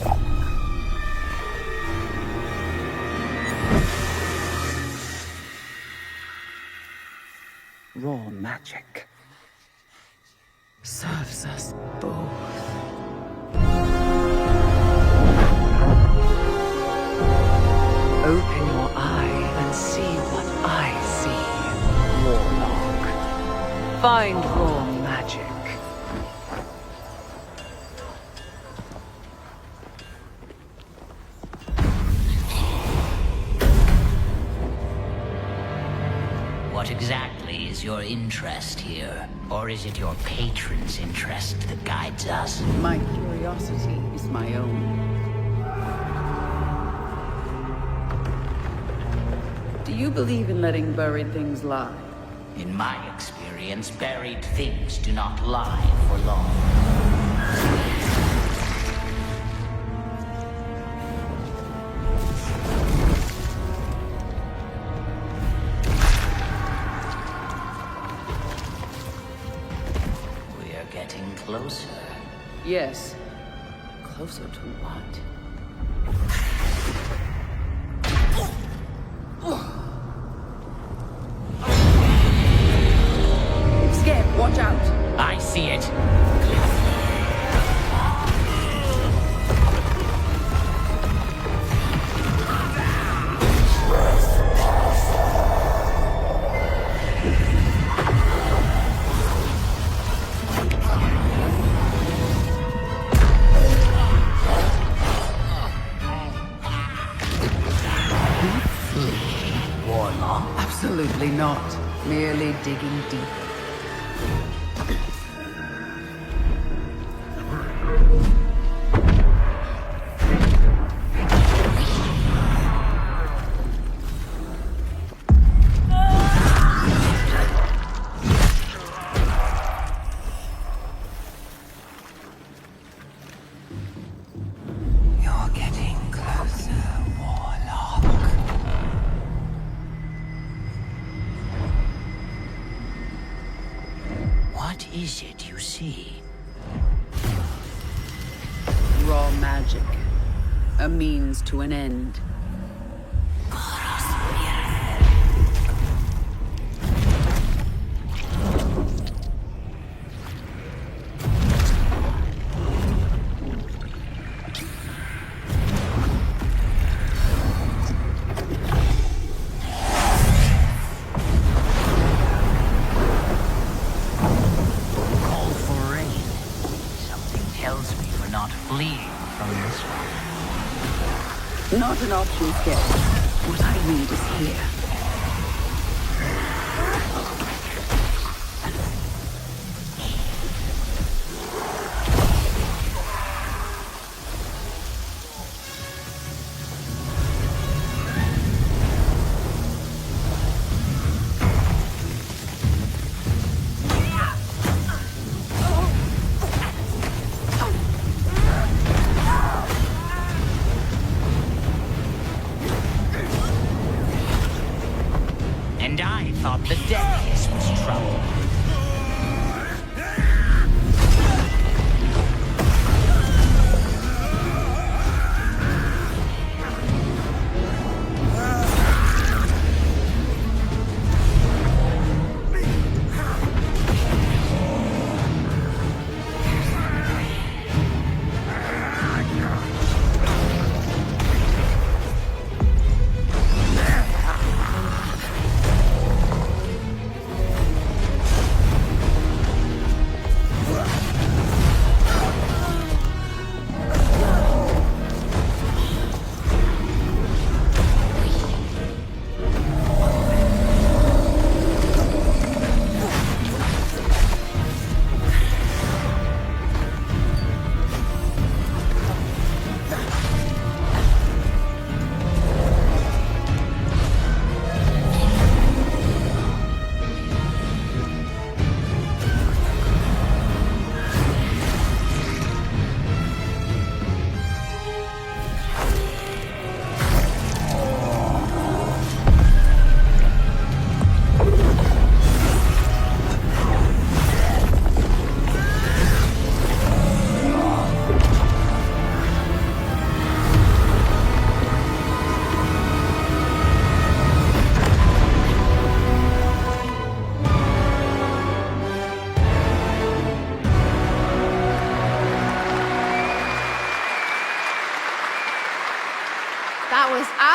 Raw magic serves us both. Open your eye and see what I see, Warlock. Find raw magic. What exactly is your interest here? Or is it your patron's interest that guides us? My curiosity is my own. Do you believe in letting buried things lie? In my experience, buried things do not lie for long. We're getting closer. Yes. Closer to what? Scared, watch out! I see it. Warlock? Absolutely not. Merely digging deeper. You're getting closer, Warlock. What is it you see? Raw magic. A means to an end. Call for rain. Something tells me we're not fleeing from this one. Not an option, Skip. What I need is here.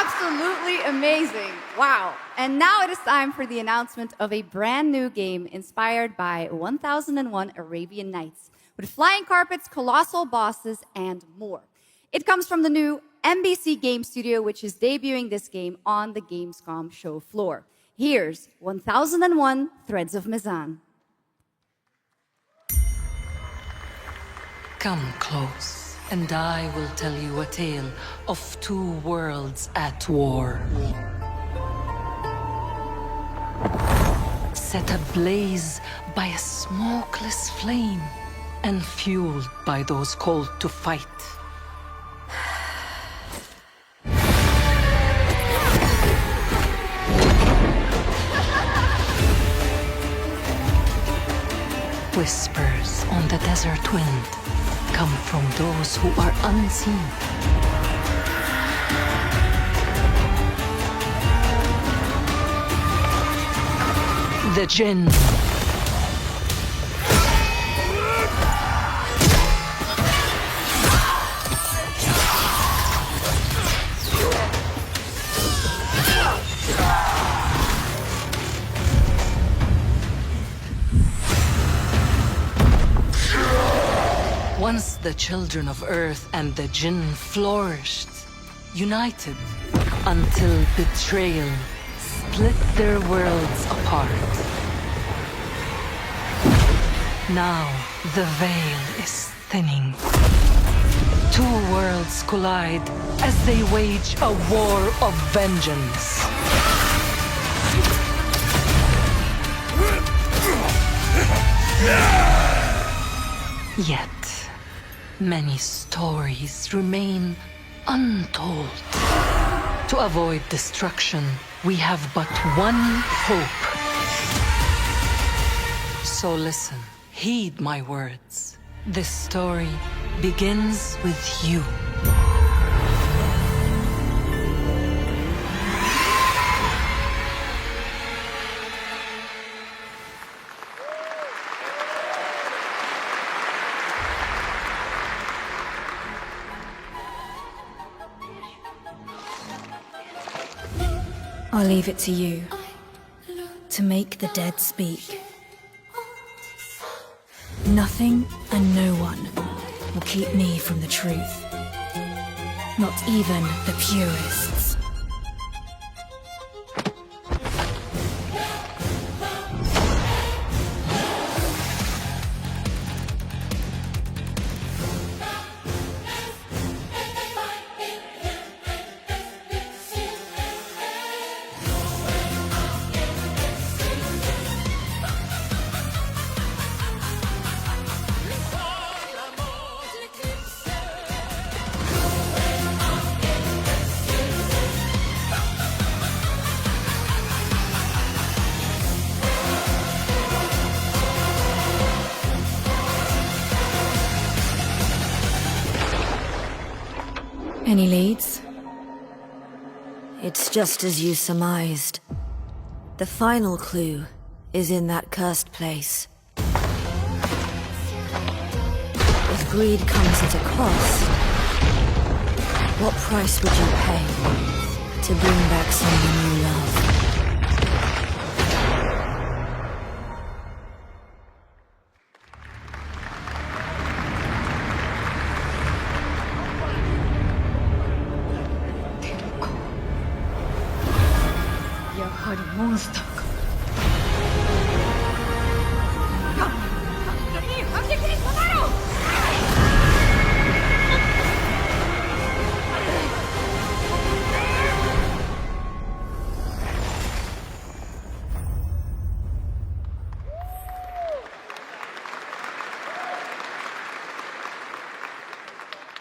Absolutely amazing. Wow. And now it is time for the announcement of a brand new game inspired by 1001 Arabian Nights, with flying carpets, colossal bosses, and more. It comes from the new MBC Game Studio, which is debuting this game on the Gamescom show floor. Here's 1001 Threads of Mizan. Come close, and I will tell you a tale of two worlds at war. Set ablaze by a smokeless flame, and fueled by those called to fight. Whispers on the desert wind come from those who are unseen. The Jinn. Once the children of Earth and the Jinn flourished, united, until betrayal split their worlds apart. Now the veil is thinning. Two worlds collide as they wage a war of vengeance. Yet, many stories remain untold. To avoid destruction, we have but one hope. So listen, heed my words. This story begins with you. I'll leave it to you to make the dead speak. Nothing and no one will keep me from the truth. Not even the purists. Any leads? It's just as you surmised. The final clue is in that cursed place. If greed comes at a cost, what price would you pay to bring back someone you love? Monster.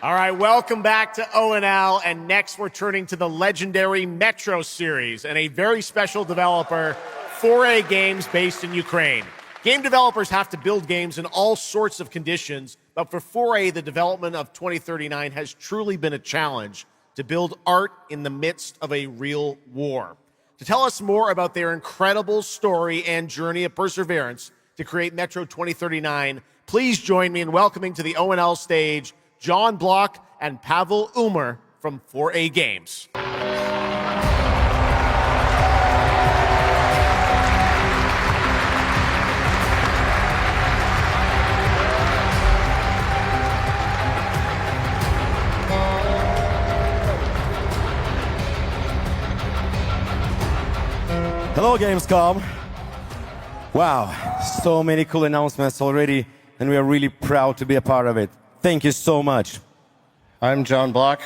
All right, welcome back to ONL, and next we're turning to the legendary Metro series and a very special developer, 4A Games, based in Ukraine. Game developers have to build games in all sorts of conditions, but for 4A, the development of 2039 has truly been a challenge to build art in the midst of a real war. To tell us more about their incredible story and journey of perseverance to create Metro 2039, please join me in welcoming to the ONL stage John Block and Pavel Umer from 4A Games. Hello, Gamescom. Wow, so many cool announcements already, and we are really proud to be a part of it. Thank you so much. I'm John Block,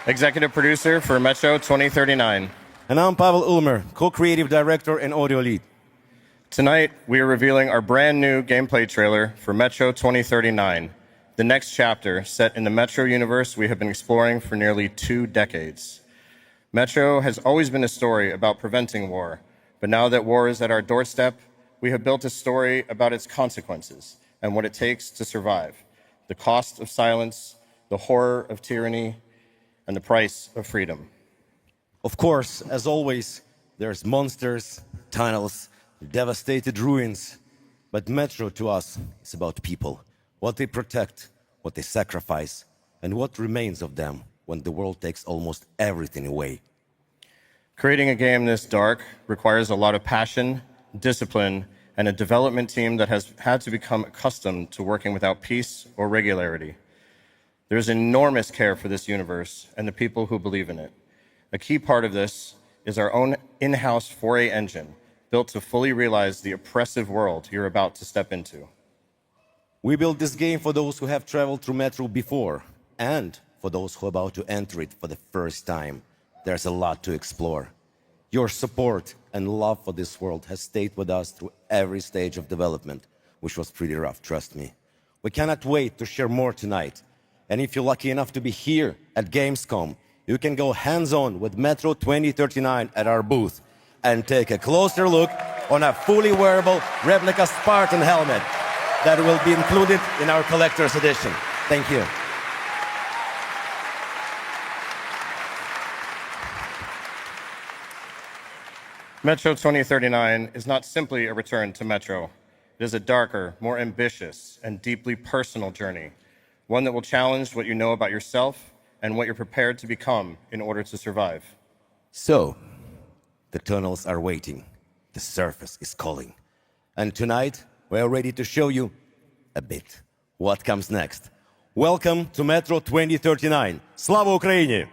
executive producer for Metro 2039. And I'm Pavel Ulmer, co-creative director and audio lead. Tonight, we are revealing our brand new gameplay trailer for Metro 2039, the next chapter set in the Metro universe we have been exploring for nearly 2 decades. Metro has always been a story about preventing war, but now that war is at our doorstep, we have built a story about its consequences and what it takes to survive, the cost of silence, the horror of tyranny, and the price of freedom. Of course, as always, there's monsters, tunnels, devastated ruins, but Metro to us is about people, what they protect, what they sacrifice, and what remains of them when the world takes almost everything away. Creating a game this dark requires a lot of passion, discipline, and a development team that has had to become accustomed to working without peace or regularity. There's enormous care for this universe and the people who believe in it. A key part of this is our own in-house 4A engine, built to fully realize the oppressive world you're about to step into. We built this game for those who have traveled through Metro before, and for those who are about to enter it for the first time. There's a lot to explore. Your support and love for this world has stayed with us through every stage of development, which was pretty rough, trust me. We cannot wait to share more tonight. And if you're lucky enough to be here at Gamescom, you can go hands-on with Metro 2039 at our booth and take a closer look on a fully wearable replica Spartan helmet that will be included in our collector's edition. Thank you. Metro 2039 is not simply a return to Metro. It is a darker, more ambitious, and deeply personal journey, one that will challenge what you know about yourself and what you're prepared to become in order to survive. So, the tunnels are waiting. The surface is calling. And tonight, we are ready to show you a bit what comes next. Welcome to Metro 2039. Slava Ukraini!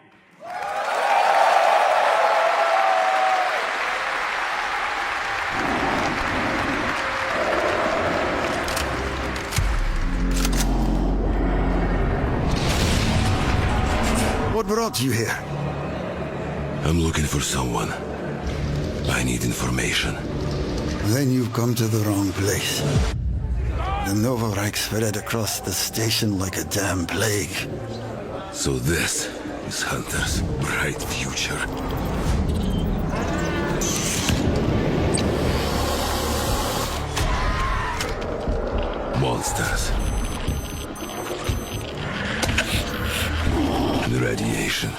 What brought you here? I'm looking for someone. I need information. Then you've come to the wrong place. The Novorike spread across the station like a damn plague. So this is Hunter's bright future. Monsters. And radiation.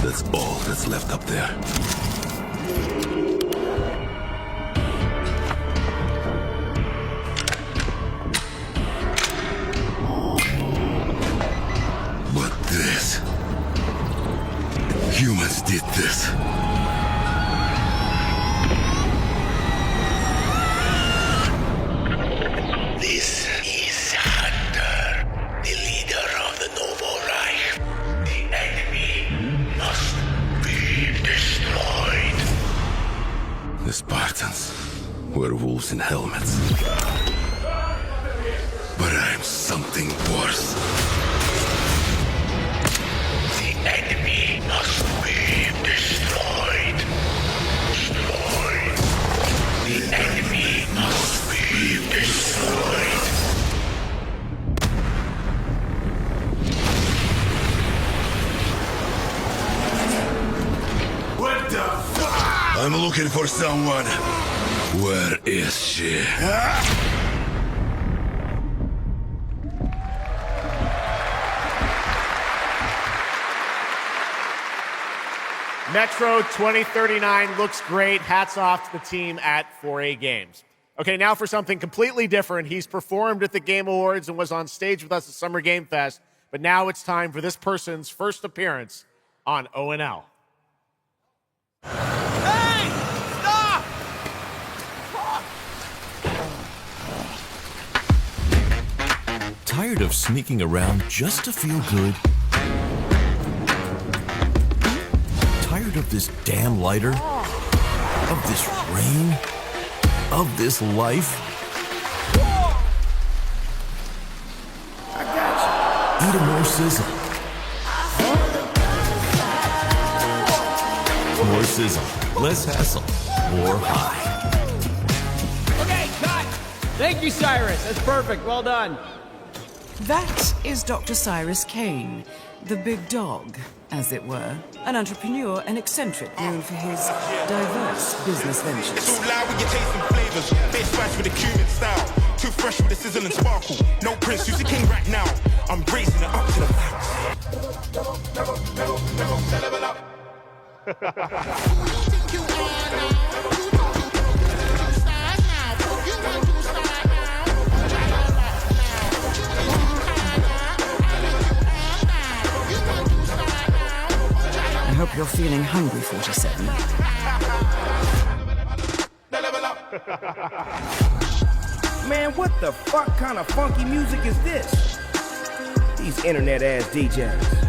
That's all that's left up there. But this... humans did this. This is Hunter, the leader of the Novorike. The enemy must be destroyed. The Spartans were wolves in helmets. But I'm something worse. The enemy must be destroyed. Destroyed. The enemy must be destroyed. What the fuck? I'm looking for someone. Where is she? Metro 2039 looks great. Hats off to the team at 4A Games. Okay, now for something completely different. He's performed at the Game Awards and was on stage with us at Summer Game Fest, but now it's time for this person's first appearance on ONL. Hey! Stop! Tired of sneaking around just to feel good? of this damn lighter? Of this rain? Of this life? I got you. Eat a more sizzle. More sizzle, less hassle, more high. Okay, cut! Thank you, Cyrus. That's perfect. Well done. That is Dr. Cyrus Kane, the big dog, as it were. An entrepreneur and eccentric known for his diverse business ventures. It's all loud, we get tasting flavors. Face fresh with a cumin style. Too fresh with the sizzle and sparkle. No prince, who's the king right now? I'm raising it up to the max. I hope you're feeling hungry, 47. Man, what the fuck kind of funky music is this? These internet-ass DJs.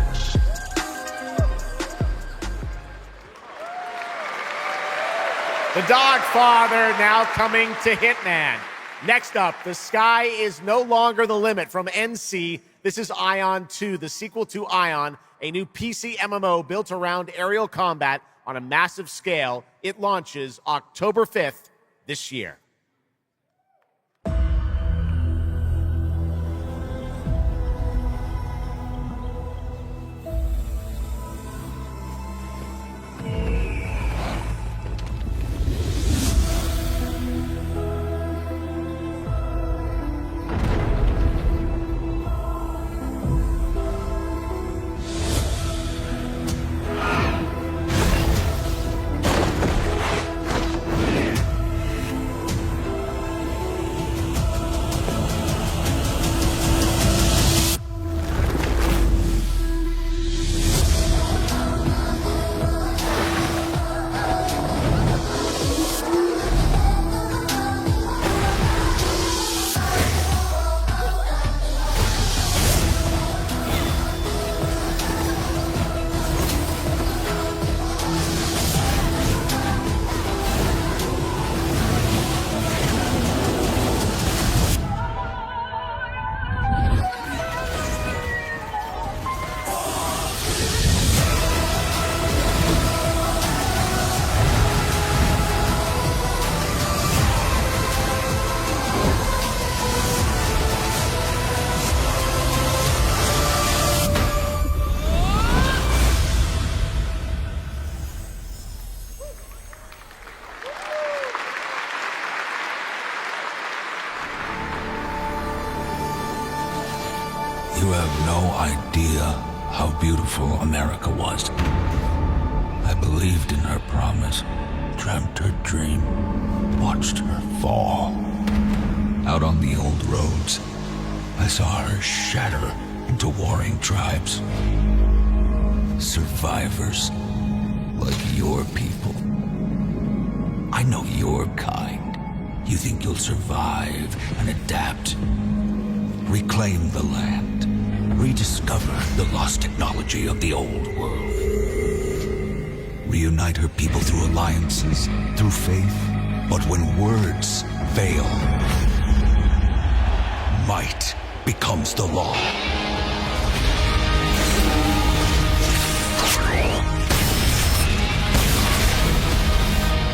The Dog Father now coming to Hitman. Next up, the sky is no longer the limit from NC. This is Ion 2, the sequel to Ion, a new PC MMO built around aerial combat on a massive scale. It launches October 5th this year. You have no idea how beautiful America was. I believed in her promise, dreamt her dream, watched her fall. Out on the old roads, I saw her shatter into warring tribes. Survivors, like your people. I know your kind. You think you'll survive and adapt. Reclaim the land. Rediscover the lost technology of the old world. Reunite her people through alliances, through faith. But when words fail, might becomes the law.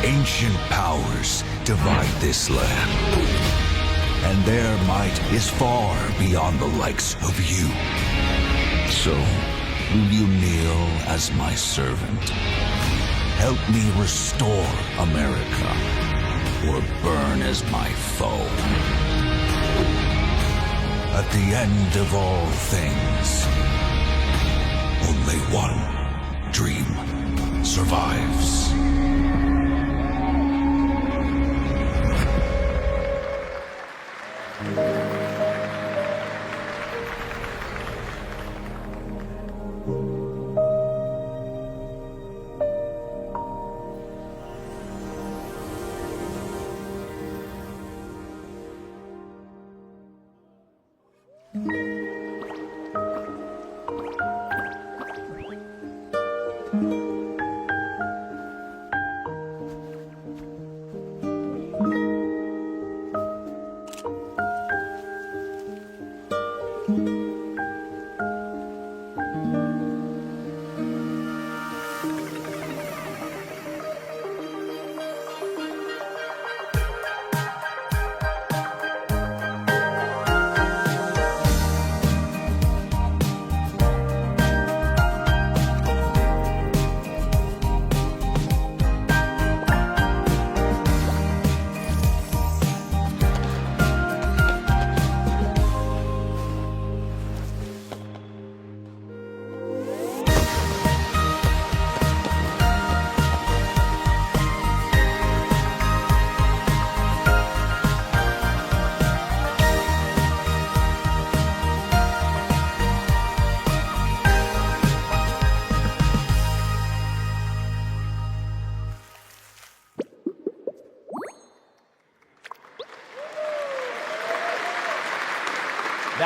Ancient powers divide this land. And their might is far beyond the likes of you. So, will you kneel as my servant? Help me restore America, or burn as my foe. At the end of all things, only one dream survives.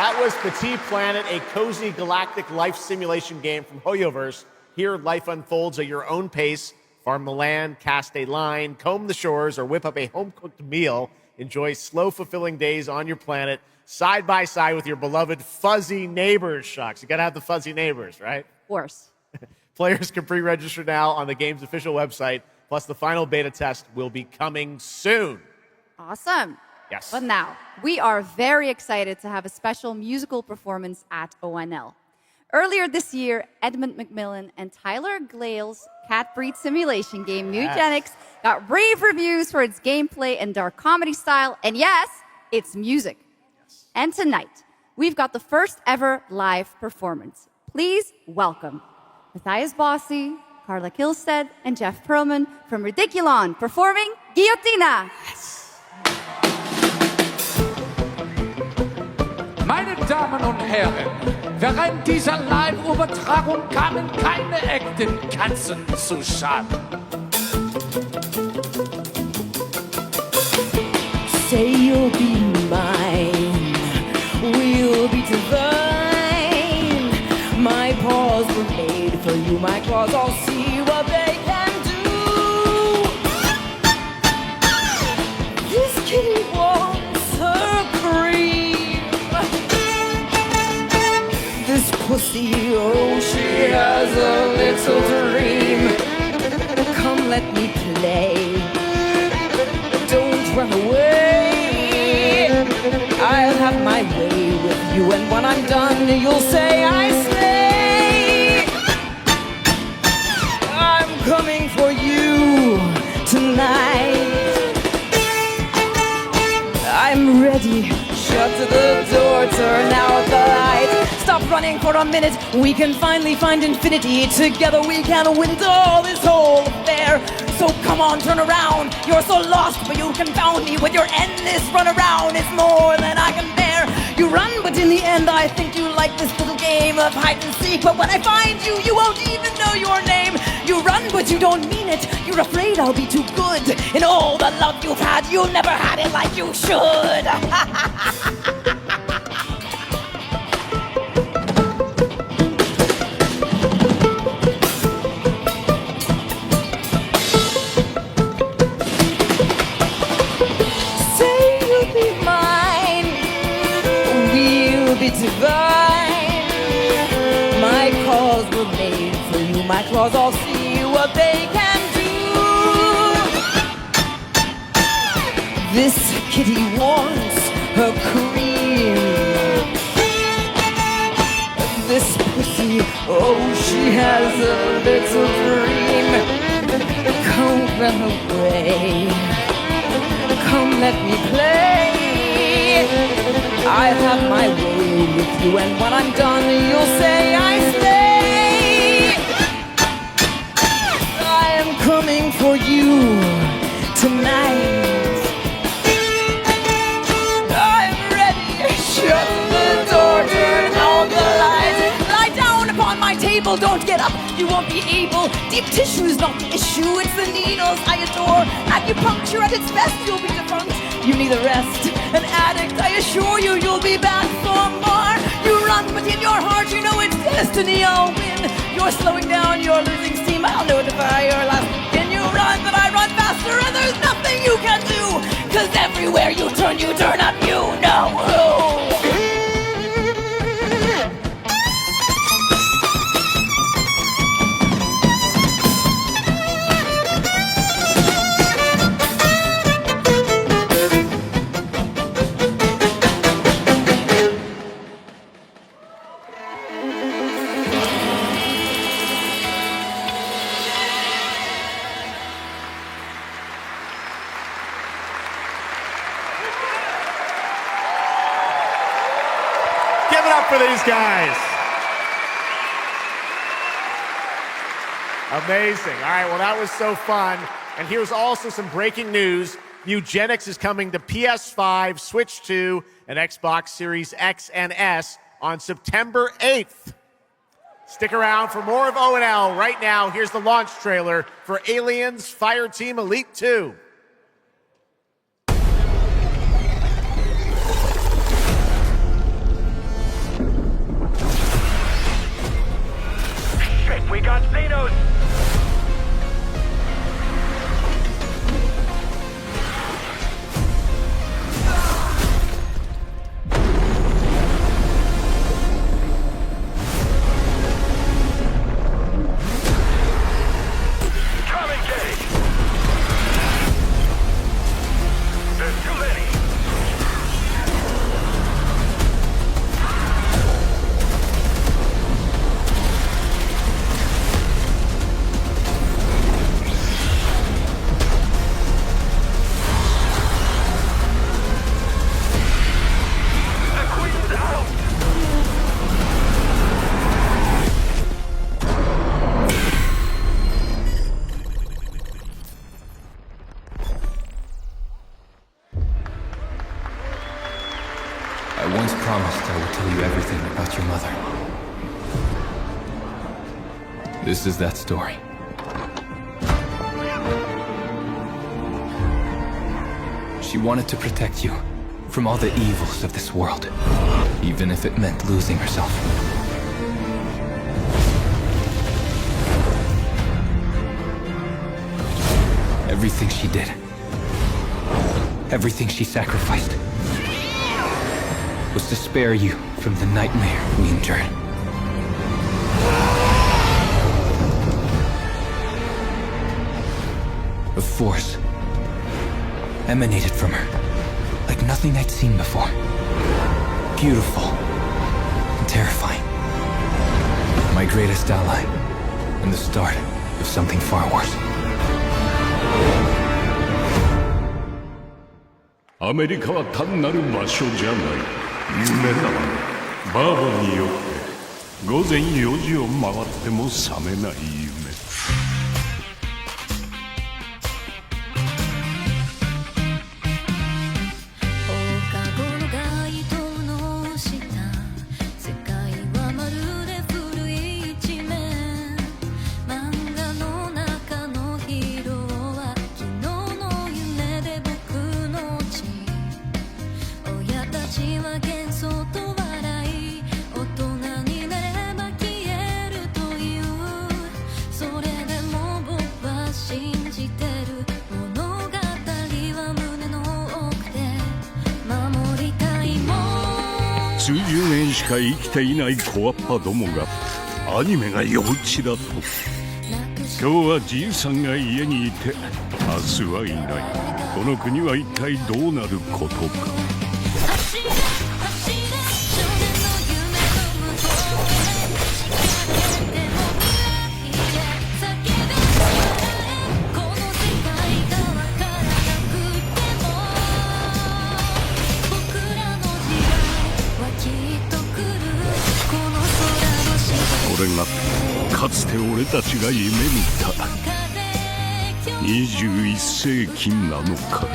That was Petit Planet, a cozy galactic life simulation game from Hoyoverse. Here, life unfolds at your own pace. Farm the land, cast a line, comb the shores, or whip up a home-cooked meal. Enjoy slow, fulfilling days on your planet, side by side with your beloved fuzzy neighbors, Shucks. You gotta have the fuzzy neighbors, right? Of course. Players can pre-register now on the game's official website, plus the final beta test will be coming soon. Awesome. Yes. But now, we are very excited to have a special musical performance at ONL. Earlier this year, Edmund McMillan and Tyler Glale's cat breed simulation game, Mutagenics, got rave reviews for its gameplay and dark comedy style, and yes, its music. Yes. And tonight, we've got the first ever live performance. Please welcome Matthias Bossi, Carla Kilstead, and Jeff Perlman from Ridiculon performing Guillotina. Yes. Meine Damen und Herren, während dieser Live-Übertragung kamen keine echten Katzen zu Schaden. Say you'll be mine, we'll be divine. My paws were made for you, my claws, I'll see what they can do. This kitty wants her cream. This pussy, oh, she has a little dream. Come, let me play. Don't run away. I'll have my way with you, and when I'm done, you'll say I slay. I'm coming for you tonight. I'm ready. Shut the door, turn out the light. Stop running for a minute. We can finally find infinity. Together we can window this whole affair. So come on, turn around. You're so lost, but you confound me with your endless run around. It's more than I can bear. You run, but in the end I think you like this little game of hide and seek. But when I find you, you won't even know your name. You run, but you don't mean it. You're afraid I'll be too good. In all the love you've had, you never had it like you should. Divine. My claws were made for you. My claws, I'll see what they can do. This kitty wants her cream. This pussy, oh, she has a little dream. Come run away. Come let me play. I'll have my way with you, and when I'm done, you'll say I slay. I am coming for you tonight. I'm ready. Shut the door, turn out the lights. Lie down upon my table, don't get up. You won't be able. Deep tissue is not the issue, it's the needles I adore. Acupuncture at its best, you'll be defunct. You need a rest, an addict, I assure you, you'll be back for more. You run, but in your heart, you know it's destiny, I'll win. You're slowing down, you're losing steam, I'll notify your last. Can you run, but I run faster, and there's nothing you can do. Cause everywhere you turn up, you know who. For these guys. Amazing. All right, well, that was so fun. And here's also some breaking news. Mutagenics is coming to PS5, Switch 2, and Xbox Series X and S on September 8th. Stick around for more of ONL. Right now, here's the launch trailer for Aliens Fireteam Elite 2. We got Xenos! Come engage! There's too many! I once promised I would tell you everything about your mother. This is that story. She wanted to protect you from all the evils of this world, even if it meant losing herself. Everything she did, everything she sacrificed, was to spare you from the nightmare we endured. A force emanated from her, like nothing I'd seen before. Beautiful and terrifying. My greatest ally, and the start of something far worse. アメリカは単なる場所じゃない夢だわ。バーボンによって午前4時を回っても覚めない夢。数十年しか生きていない小アッパどもがアニメが幼稚だと。今日はじいさんが家にいて明日はいない。この国は一体どうなることか。これがかつて俺たちが夢見た21世紀なのか。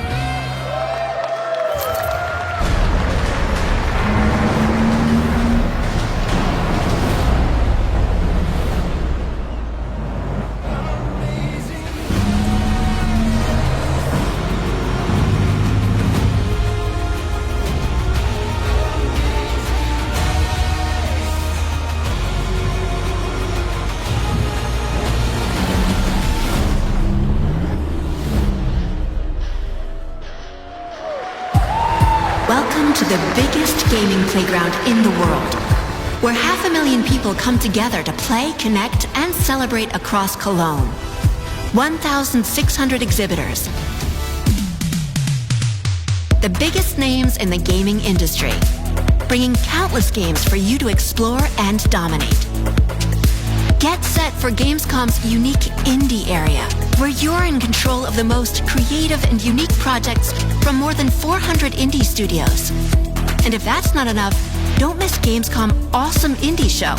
Welcome to the biggest gaming playground in the world, where 500,000 people come together to play, connect, and celebrate across Cologne. 1,600 exhibitors. The biggest names in the gaming industry, bringing countless games for you to explore and dominate. Get set for Gamescom's unique indie area, where you're in control of the most creative and unique projects from more than 400 indie studios. And if that's not enough, don't miss Gamescom Awesome Indie Show,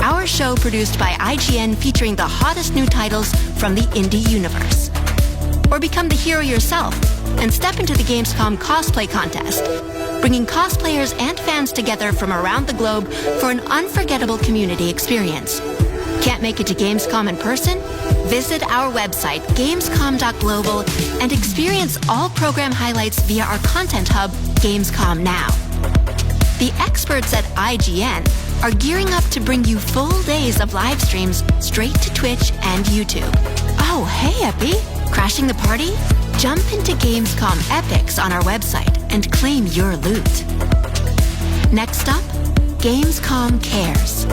our show produced by IGN featuring the hottest new titles from the indie universe. Or become the hero yourself and step into the Gamescom cosplay contest, bringing cosplayers and fans together from around the globe for an unforgettable community experience. Can't make it to Gamescom in person? Visit our website, gamescom.global, and experience all program highlights via our content hub, Gamescom Now. The experts at IGN are gearing up to bring you full days of live streams straight to Twitch and YouTube. Oh, hey, Epi. Crashing the party? Jump into Gamescom Epics on our website and claim your loot. Next up, Gamescom Cares.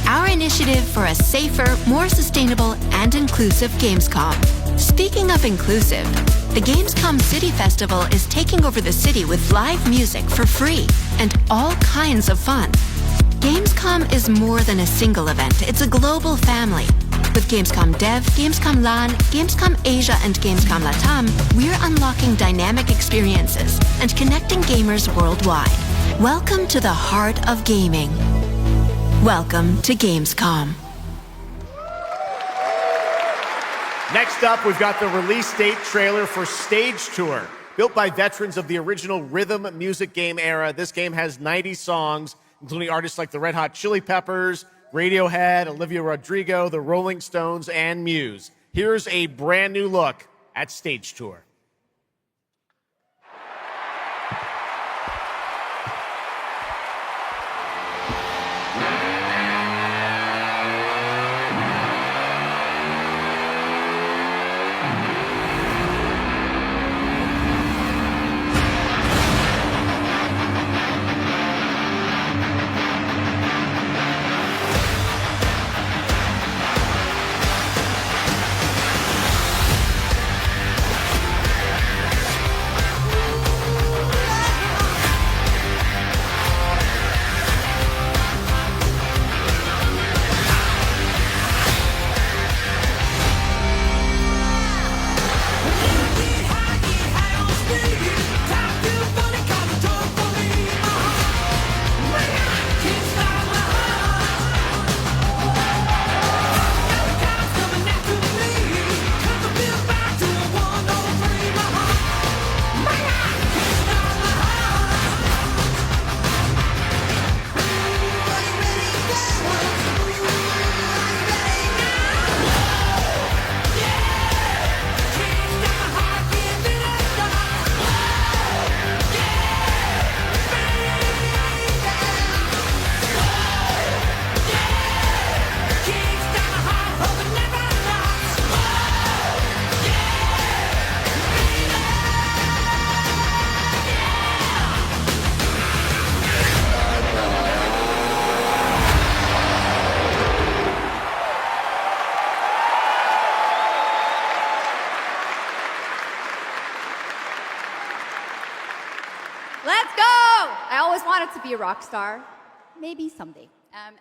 Our initiative for a safer, more sustainable, and inclusive Gamescom. Speaking of inclusive, the Gamescom City Festival is taking over the city with live music for free and all kinds of fun. Gamescom is more than a single event, it's a global family. With Gamescom Dev, Gamescom LAN, Gamescom Asia, and Gamescom LATAM, we're unlocking dynamic experiences and connecting gamers worldwide. Welcome to the heart of gaming. Welcome to Gamescom. Next up, we've got the release date trailer for Stage Tour. Built by veterans of the original rhythm music game era, this game has 90 songs, including artists like the Red Hot Chili Peppers, Radiohead, Olivia Rodrigo, the Rolling Stones, and Muse. Here's a brand new look at Stage Tour. To be a rock star, maybe someday.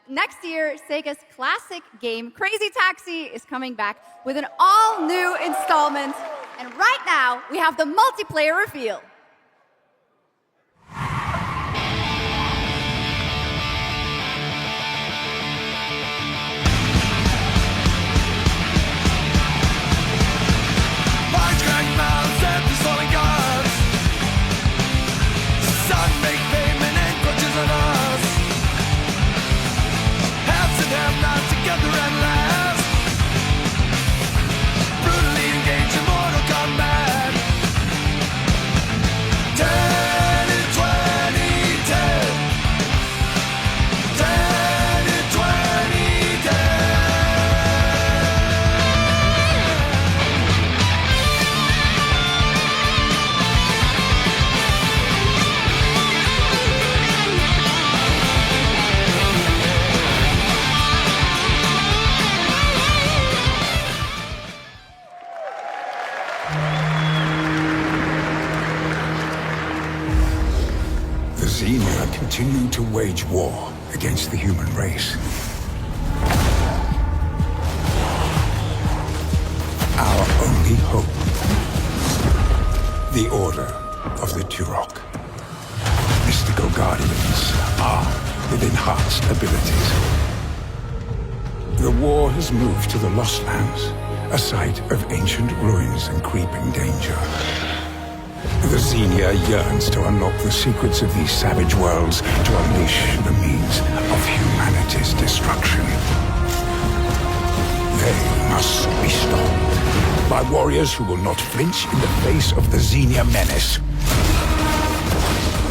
Next year, Sega's classic game Crazy Taxi is coming back with an all-new installment, and right now we have the multiplayer reveal. Continue to wage war against the human race. Our only hope, the Order of the Turok. Mystical guardians armed with enhanced abilities. The war has moved to the Lost Lands, a site of ancient ruins and creeping danger. The Xenia yearns to unlock the secrets of these savage worlds to unleash the means of humanity's destruction. They must be stopped by warriors who will not flinch in the face of the Xenia menace.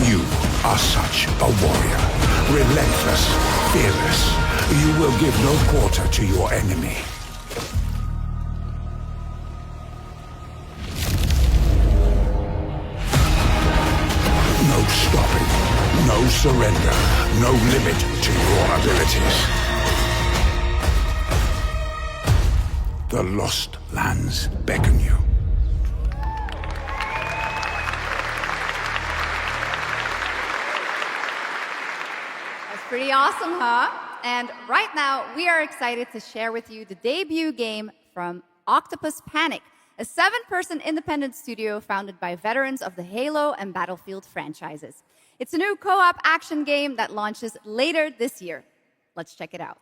You are such a warrior. Relentless, fearless, you will give no quarter to your enemy. No stopping, no surrender, no limit to your abilities. The Lost Lands beckon you. Pretty awesome, huh? And right now, we are excited to share with you the debut game from Octopus Panic, a 7-person independent studio founded by veterans of the Halo and Battlefield franchises. It's a new co-op action game that launches later this year. Let's check it out.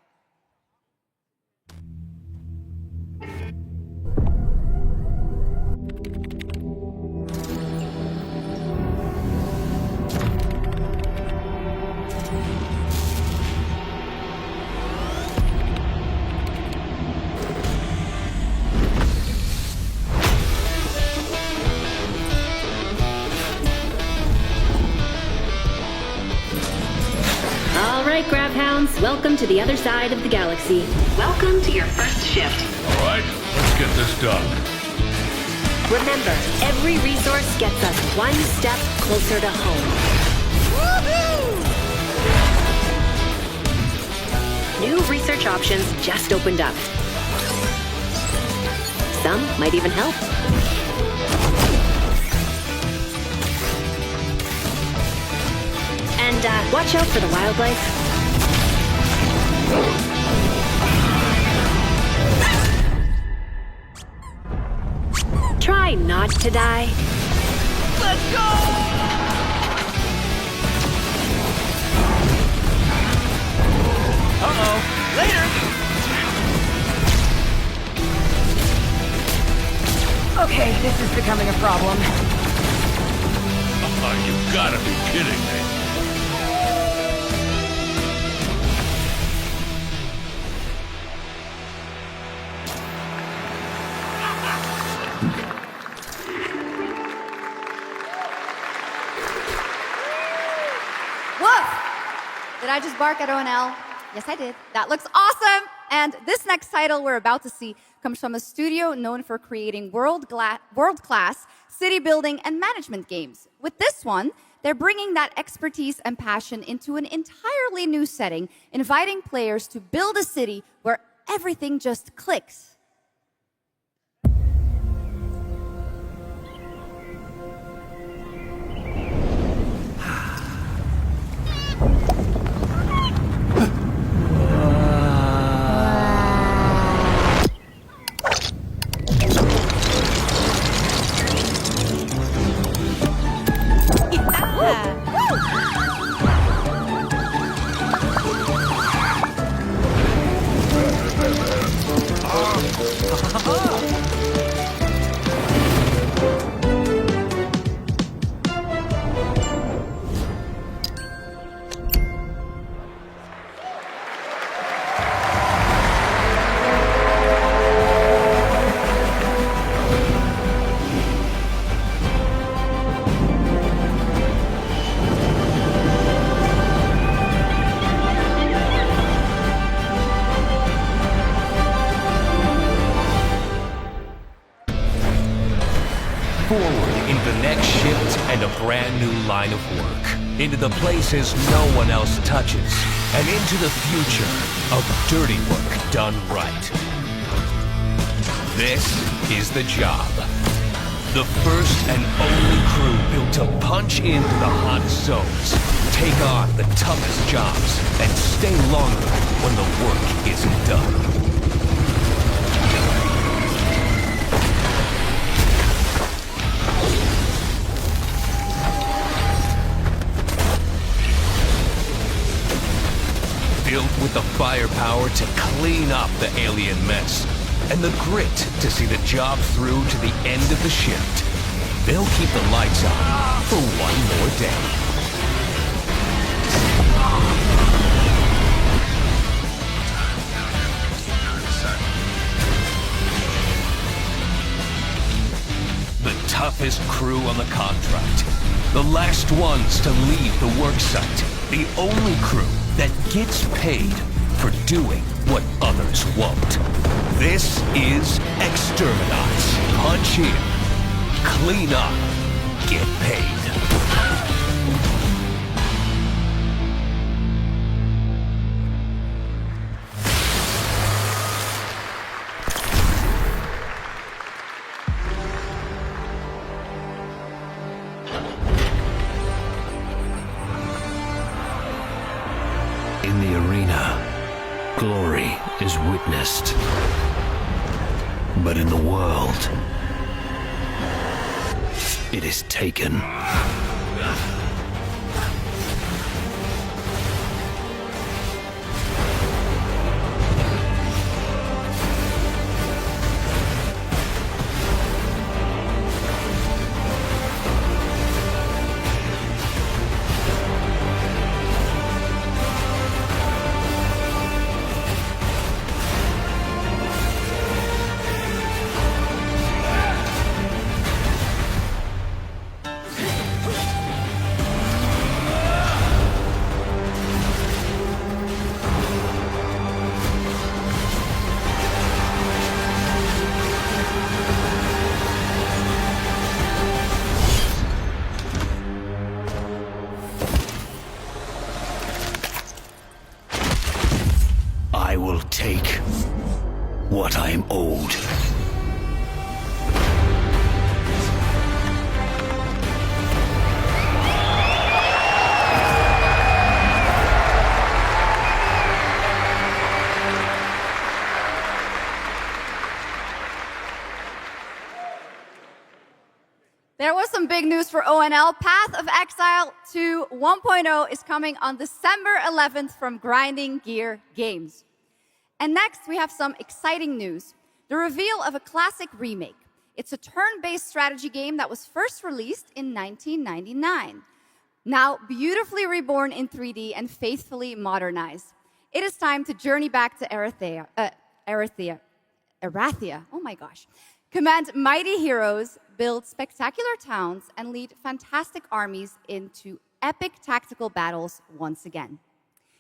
All right, Grab Hounds, welcome to the other side of the galaxy. Welcome to your first shift. All right, let's get this done. Remember, every resource gets us one step closer to home. Woohoo! New research options just opened up. Some might even help. And watch out for the wildlife. Try not to die. Let's go! Uh-oh. Later! Okay, this is becoming a problem. You gotta be kidding me. Did I just bark at ONL? Yes, I did. That looks awesome! And this next title we're about to see comes from a studio known for creating world-class city building and management games. With this one, they're bringing that expertise and passion into an entirely new setting, inviting players to build a city where everything just clicks. Forward into the next shift and a brand new line of work. Into the places no one else touches. And into the future of dirty work done right. This is the job. The first and only crew built to punch into the hot zones, take on the toughest jobs, and stay longer when the work isn't done. Built with the firepower to clean up the alien mess, and the grit to see the job through to the end of the shift. They'll keep the lights on for one more day. The toughest crew on the contract. The last ones to leave the work site. The only crew that gets paid for doing what others won't. This is Exterminate. Punch in, clean up, get paid. In the arena, glory is witnessed. But in the world, it is taken. I will take what I am owed. There was some big news for ONL. Path of Exile 2 1.0 is coming on December 11th from Grinding Gear Games. And next, we have some exciting news. The reveal of a classic remake. It's a turn-based strategy game that was first released in 1999. Now beautifully reborn in 3D and faithfully modernized. It is time to journey back to Erathia. Oh my gosh. Command mighty heroes, build spectacular towns, and lead fantastic armies into epic tactical battles once again.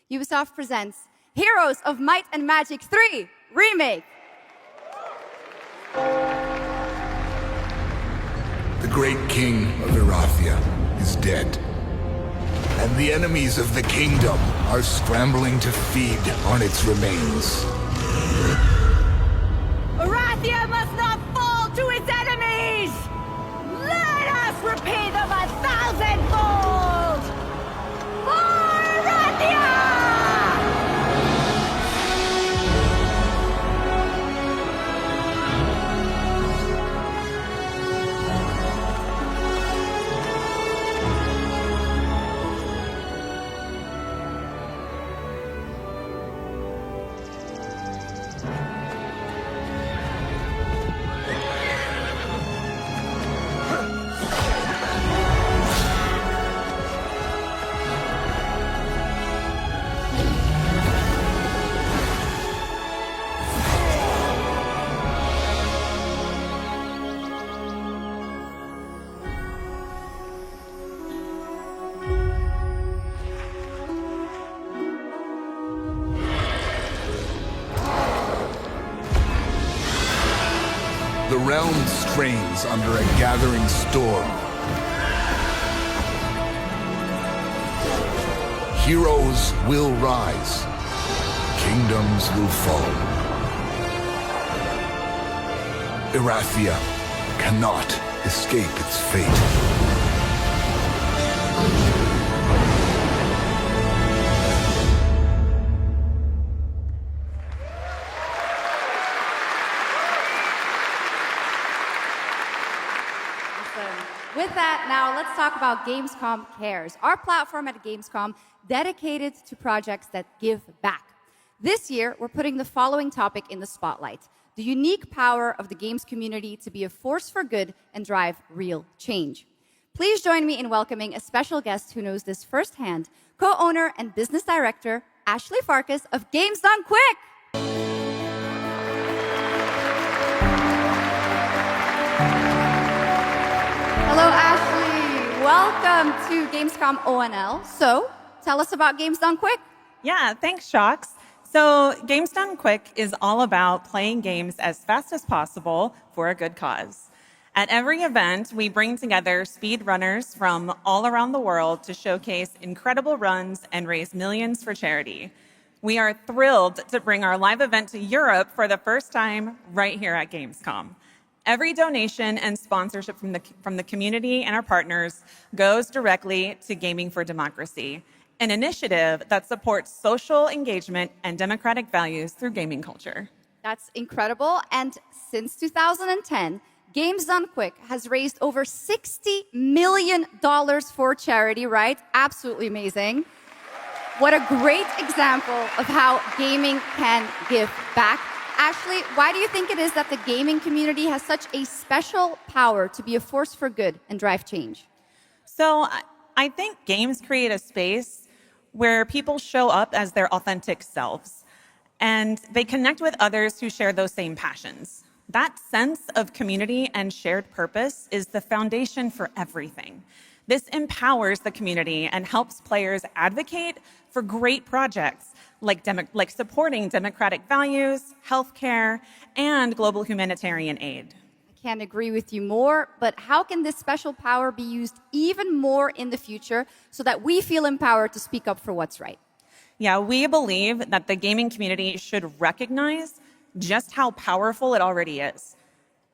Ubisoft presents Heroes of Might and Magic 3 Remake. The great king of Erathia is dead, and the enemies of the kingdom are scrambling to feed on its remains. Erathia must not fall to its enemies! Let us repay them 1,000-fold! For Erathia! The realm strains under a gathering storm. Heroes will rise. Kingdoms will fall. Erathia cannot escape its fate. With that, now let's talk about Gamescom Cares, our platform at Gamescom dedicated to projects that give back. This year, we're putting the following topic in the spotlight: the unique power of the games community to be a force for good and drive real change. Please join me in welcoming a special guest who knows this firsthand, co-owner and business director, Ashley Farkas of Games Done Quick. Hello, Ashley. Welcome to Gamescom ONL. So, tell us about Games Done Quick. Yeah, thanks, Shocks. So Games Done Quick is all about playing games as fast as possible for a good cause. At every event, we bring together speedrunners from all around the world to showcase incredible runs and raise millions for charity. We are thrilled to bring our live event to Europe for the first time right here at Gamescom. Every donation and sponsorship from the community and our partners goes directly to Gaming for Democracy, an initiative that supports social engagement and democratic values through gaming culture. That's incredible. And since 2010, Games Done Quick has raised over $60 million for charity, right? Absolutely amazing. What a great example of how gaming can give back. Ashley, why do you think it is that the gaming community has such a special power to be a force for good and drive change? So I think games create a space where people show up as their authentic selves, and they connect with others who share those same passions. That sense of community and shared purpose is the foundation for everything. This empowers the community and helps players advocate for great projects like supporting democratic values, healthcare, and global humanitarian aid. I can't agree with you more, but how can this special power be used even more in the future so that we feel empowered to speak up for what's right? Yeah, we believe that the gaming community should recognize just how powerful it already is.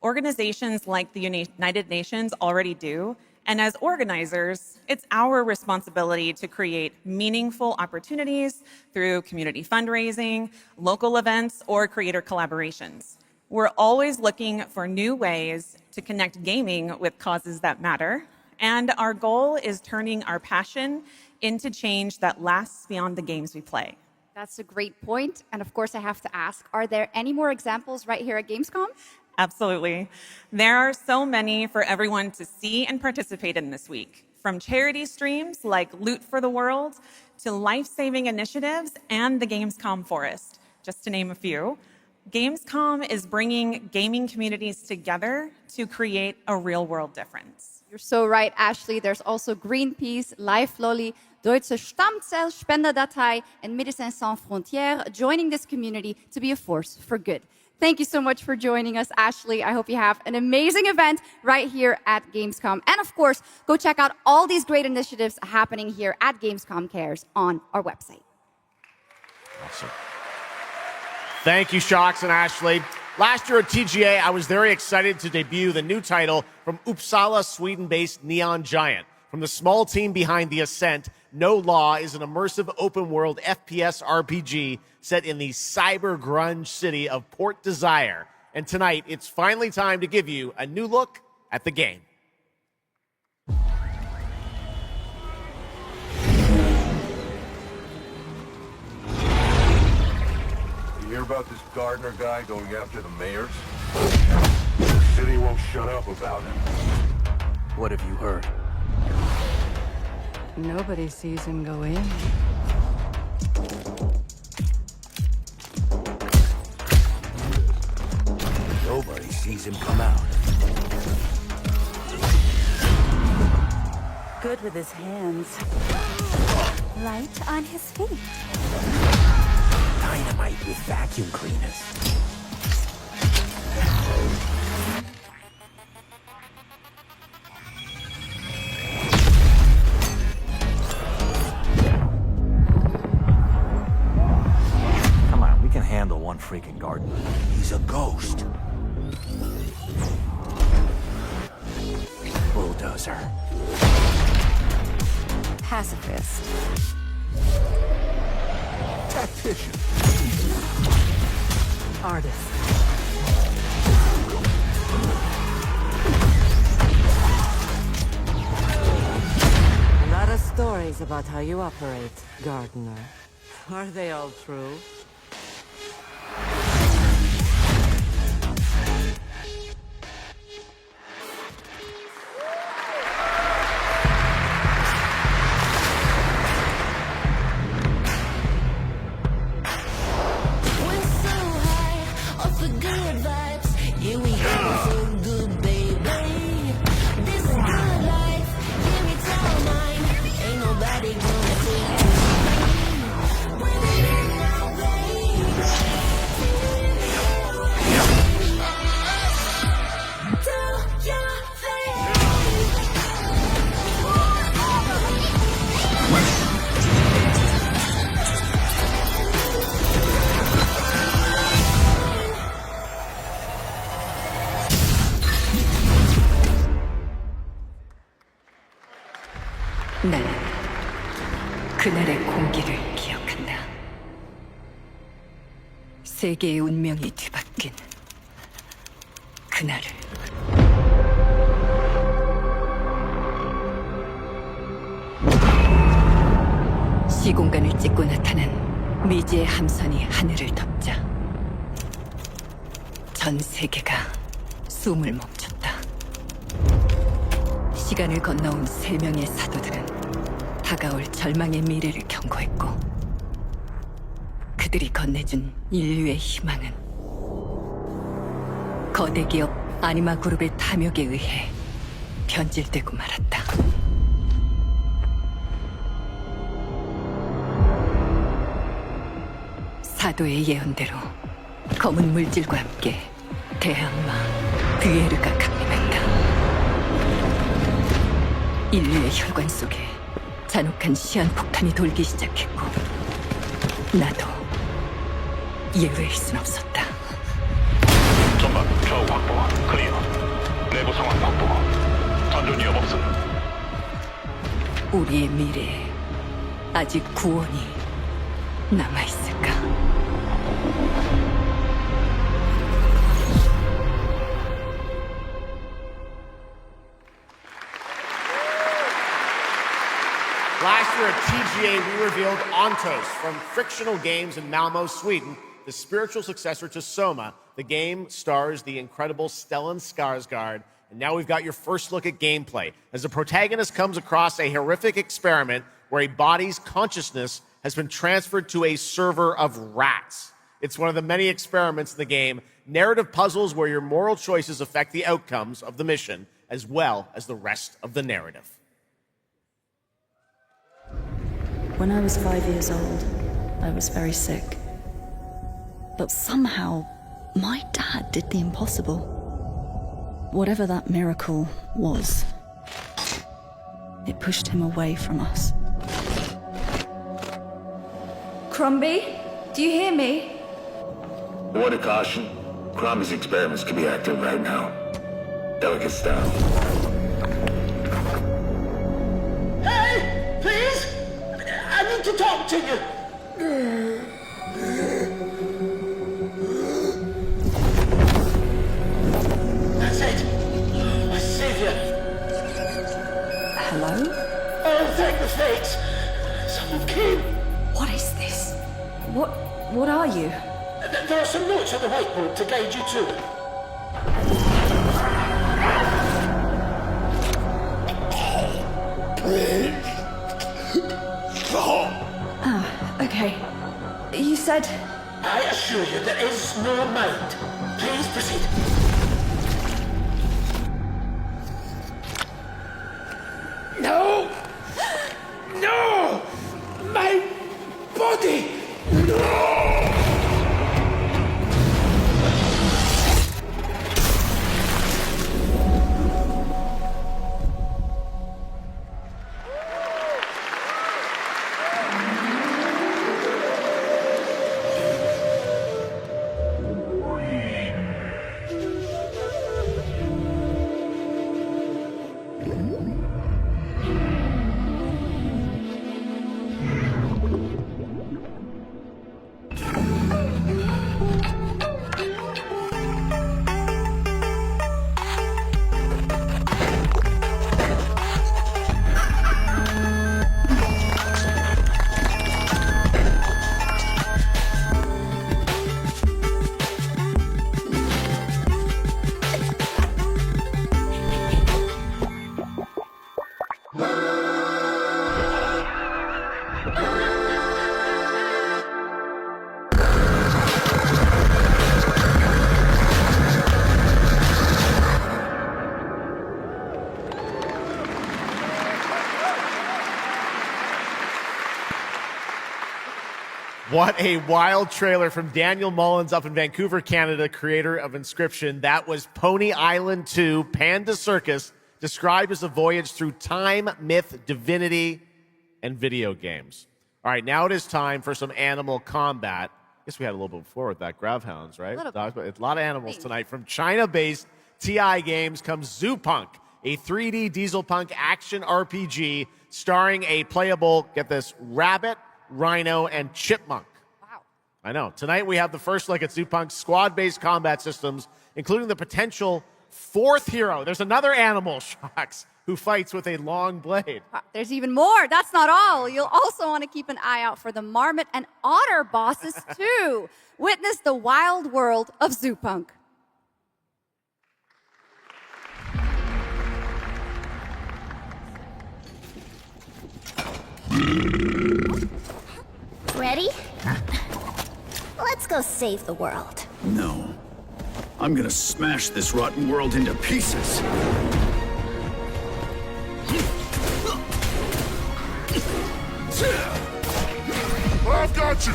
Organizations like the United Nations already do, and as organizers, it's our responsibility to create meaningful opportunities through community fundraising, local events, or creator collaborations. We're always looking for new ways to connect gaming with causes that matter, and our goal is turning our passion into change that lasts beyond the games we play. That's a great point. And of course, I have to ask, are there any more examples right here at Gamescom? Absolutely. There are so many for everyone to see and participate in this week, from charity streams like Loot for the World to life-saving initiatives and the Gamescom Forest, just to name a few. Gamescom is bringing gaming communities together to create a real-world difference. You're so right, Ashley. There's also Greenpeace, Life Lolly, Deutsche Stammzellspenderdatei, and Médecins Sans Frontières joining this community to be a force for good. Thank you so much for joining us, Ashley. I hope you have an amazing event right here at Gamescom. And of course, go check out all these great initiatives happening here at Gamescom Cares on our website. Awesome. Thank you, Shocks and Ashley. Last year at TGA, I was very excited to debut the new title from Uppsala, Sweden-based Neon Giant. From the small team behind The Ascent, No Law is an immersive open-world FPS RPG set in the cyber grunge city of Port Desire. And tonight, it's finally time to give you a new look at the game. You hear about this Gardner guy going after the mayors? The city won't shut up about him. What have you heard? Nobody sees him go in. Nobody sees him come out. Good with his hands. Light on his feet. Dynamite with vacuum cleaners. Come on, we can handle one freaking gardener. He's a ghost. Bulldozer. Pacifist. Tactician. Artist. A lot of stories about how you operate, Gardener. Are they all true? Here we go, so good, baby. This is good life. Give me time, mine. Ain't nobody gonna take you. 나는 그날의 공기를 기억한다. 세계의 운명이 뒤바뀐 그날을. 시공간을 찍고 나타난 미지의 함선이 하늘을 덮자 전 세계가 숨을 멈췄다. 시간을 건너온 3명의 사도들은 다가올 절망의 미래를 경고했고, 그들이 건네준 인류의 희망은 거대 기업 아니마 그룹의 탐욕에 의해 변질되고 말았다. 사도의 예언대로 검은 물질과 함께 대항마 뷰에르가 강림했다. 인류의 혈관 속에 잔혹한 시한폭탄이 돌기 시작했고, 나도 예외일 순 없었다. 전방 좌우 확보 클리어. 내부 상황 확보. 전전 위험 없음. 우리의 미래에 아직 구원이 남아있을까? Last year at TGA, we revealed Ontos from Frictional Games in Malmo, Sweden, the spiritual successor to Soma. The game stars the incredible Stellan Skarsgård, and now we've got your first look at gameplay as the protagonist comes across a horrific experiment where a body's consciousness has been transferred to a server of rats. It's one of the many experiments in the game, narrative puzzles where your moral choices affect the outcomes of the mission, as well as the rest of the narrative. When I was 5 years old, I was very sick. But somehow, my dad did the impossible. Whatever that miracle was, it pushed him away from us. Crombie, do you hear me? Word of caution. Crombie's experiments can be active right now. Delegates down. Hey! Please! I need to talk to you! That's it! My savior! Hello? Oh, thank the fates! Someone came! What is this? What are you? There are some notes on the whiteboard to guide you to it. Ah, okay. You said... I assure you there is no mind. Please proceed. No! No! My body! No! What a wild trailer from Daniel Mullins up in Vancouver, Canada, creator of Inscription. That was Pony Island 2, Panda Circus, described as a voyage through time, myth, divinity, and video games. All right, now it is time for some animal combat. I guess we had a little bit before with that Gravhounds, right? A little bit. A lot of animals tonight. From China-based TI Games comes Zoo Punk. a 3D dieselpunk action RPG starring a playable, get this, rabbit, rhino, and chipmunk. Wow. I know. Tonight we have the first look at Zoopunk's squad-based combat systems, including the potential fourth hero. There's another animal, Shocks, who fights with a long blade. There's even more. That's not all. You'll also want to keep an eye out for the marmot and otter bosses, too. Witness the wild world of Zoopunk. Ready? Let's go save the world. No. I'm gonna smash this rotten world into pieces. I've got you!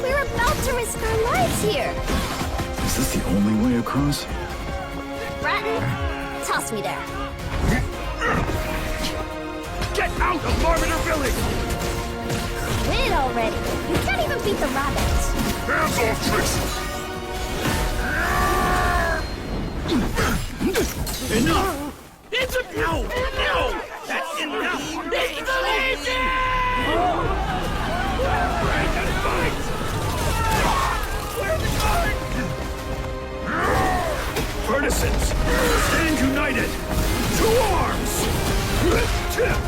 We're about to risk our lives here. Is this the only way across? Bratton, toss me there. Get out of Marmiter Village! Quit already. You can't even beat the rabbits. Hands off, Trixie! Enough! It's a no! No! That's enough! It's the Legion! Where's the guard? Partisans, stand united! To arms!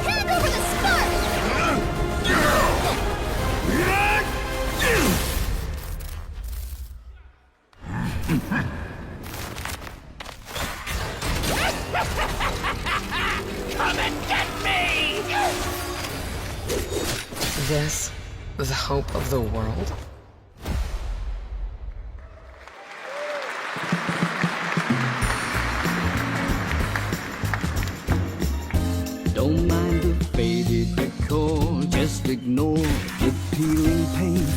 Hand over the spark! Come and get me! This, the hope of the world? Don't mind the faded decor, just ignore the peeling paint.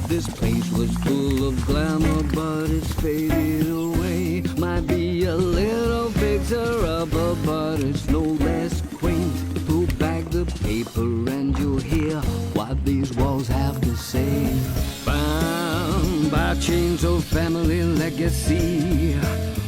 This place was full of glamour, but it's faded away. Might be a little fixer-upper, but it's no less quaint. Pull back the paper and you'll hear what these walls have to say. Bound by chains of family legacy,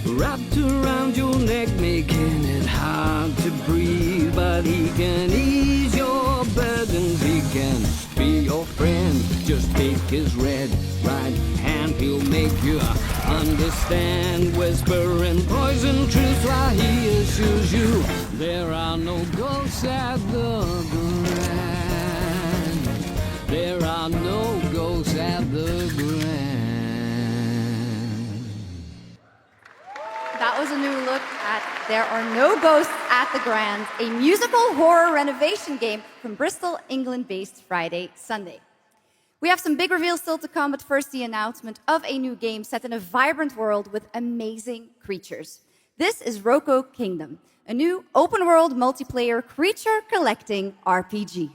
wrapped around your neck, making it hard to breathe. But he can ease your burdens, he can be your friend. Just take his red right hand, he'll make you understand. Whisper and poison truth while he assures you there are no ghosts at the Grand. There are no ghosts at the Grand. That was a new look at There Are No Ghosts at the Grand, a musical horror renovation game from Bristol, England-based Friday Sunday. We have some big reveals still to come, but first the announcement of a new game set in a vibrant world with amazing creatures. This is Roko Kingdom, a new open-world multiplayer creature collecting RPG.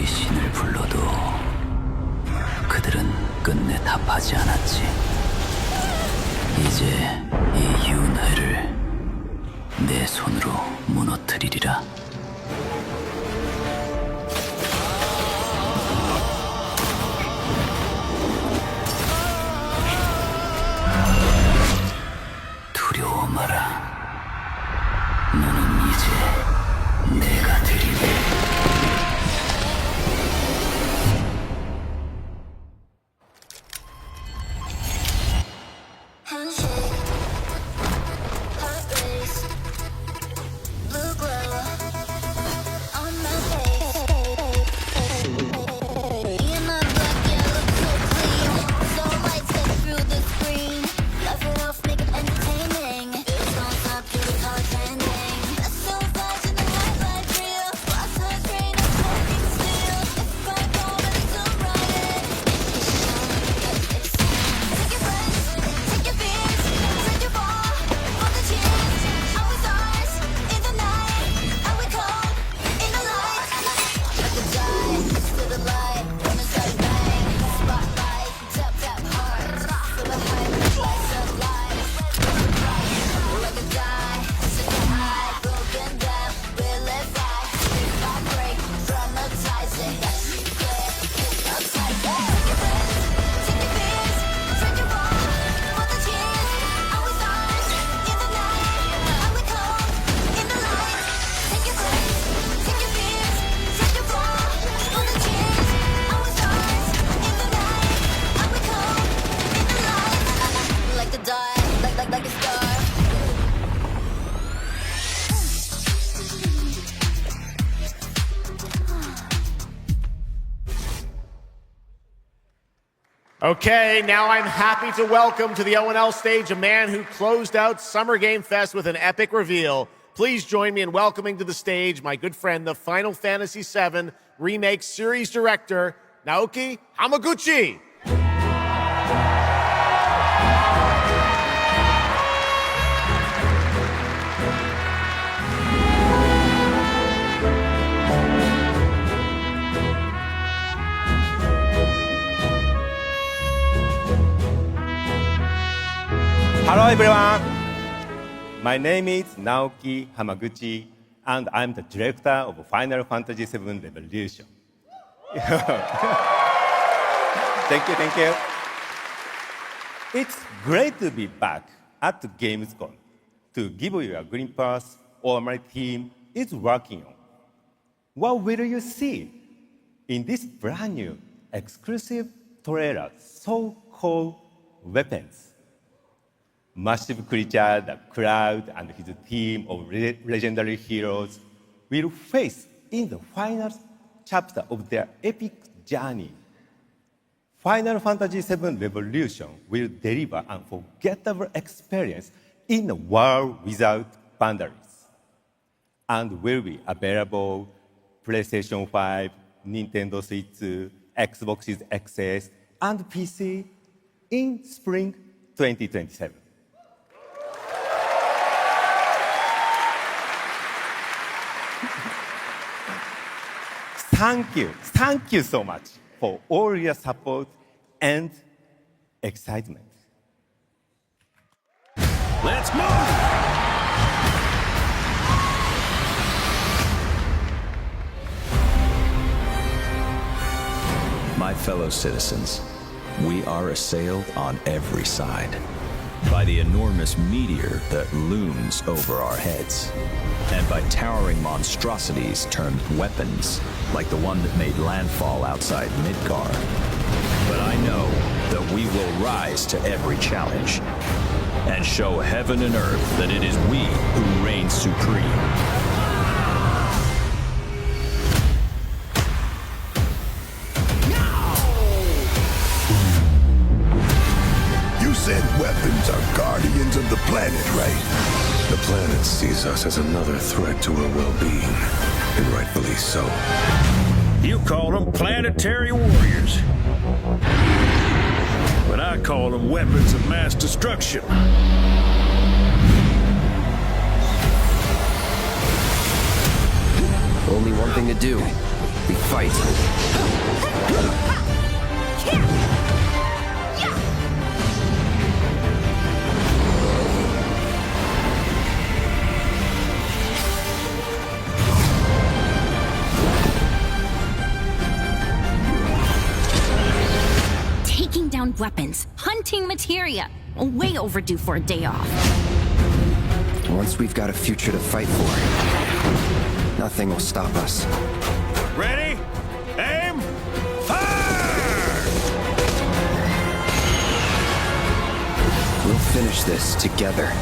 아무리 신을 불러도 그들은 끝내 답하지 않았지. 이제 이 윤회를 내 손으로 무너뜨리리라. 두려워 마라. 너는 이제 내가 되리니. Okay, now I'm happy to welcome to the O&L stage a man who closed out Summer Game Fest with an epic reveal. Please join me in welcoming to the stage my good friend, the Final Fantasy VII Remake Series Director, Naoki Hamaguchi. Hello everyone, my name is Naoki Hamaguchi and I'm the director of Final Fantasy VII Revolution. Thank you. It's great to be back at Gamescom to give you a glimpse of what my team is working on. What will you see in this brand new exclusive trailer so-called Weapons? Massive creature, the Cloud, and his team of legendary heroes will face in the final chapter of their epic journey. Final Fantasy VII Revolution will deliver an unforgettable experience in a world without boundaries, and will be available PlayStation 5, Nintendo Switch, Xbox XS, and PC in spring 2027. Thank you so much for all your support and excitement. Let's move! My fellow citizens, we are assailed on every side by the enormous meteor that looms over our heads, and by towering monstrosities termed weapons, like the one that made landfall outside Midgar. But I know that we will rise to every challenge and show heaven and earth that it is we who reign supreme. You said weapons are guardians of the planet, right? The planet sees us as another threat to her well-being, and rightfully so. You call them planetary warriors. But I call them weapons of mass destruction. Only one thing to do. we fight. Taking down weapons, hunting materia. Way overdue for a day off. Once we've got a future to fight for, nothing will stop us. Ready? Aim! Fire! We'll finish this together.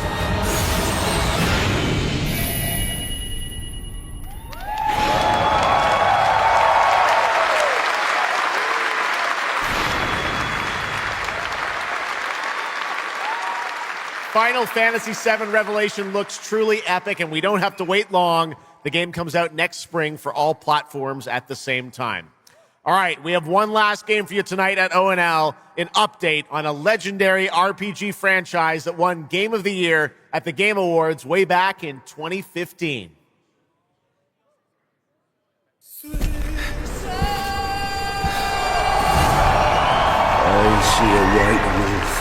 Final Fantasy VII Revelation looks truly epic, and we don't have to wait long. The game comes out next spring for all platforms at the same time. All right, we have one last game for you tonight at ONL, an update on a legendary RPG franchise that won Game of the Year at the Game Awards way back in 2015. I see a white wolf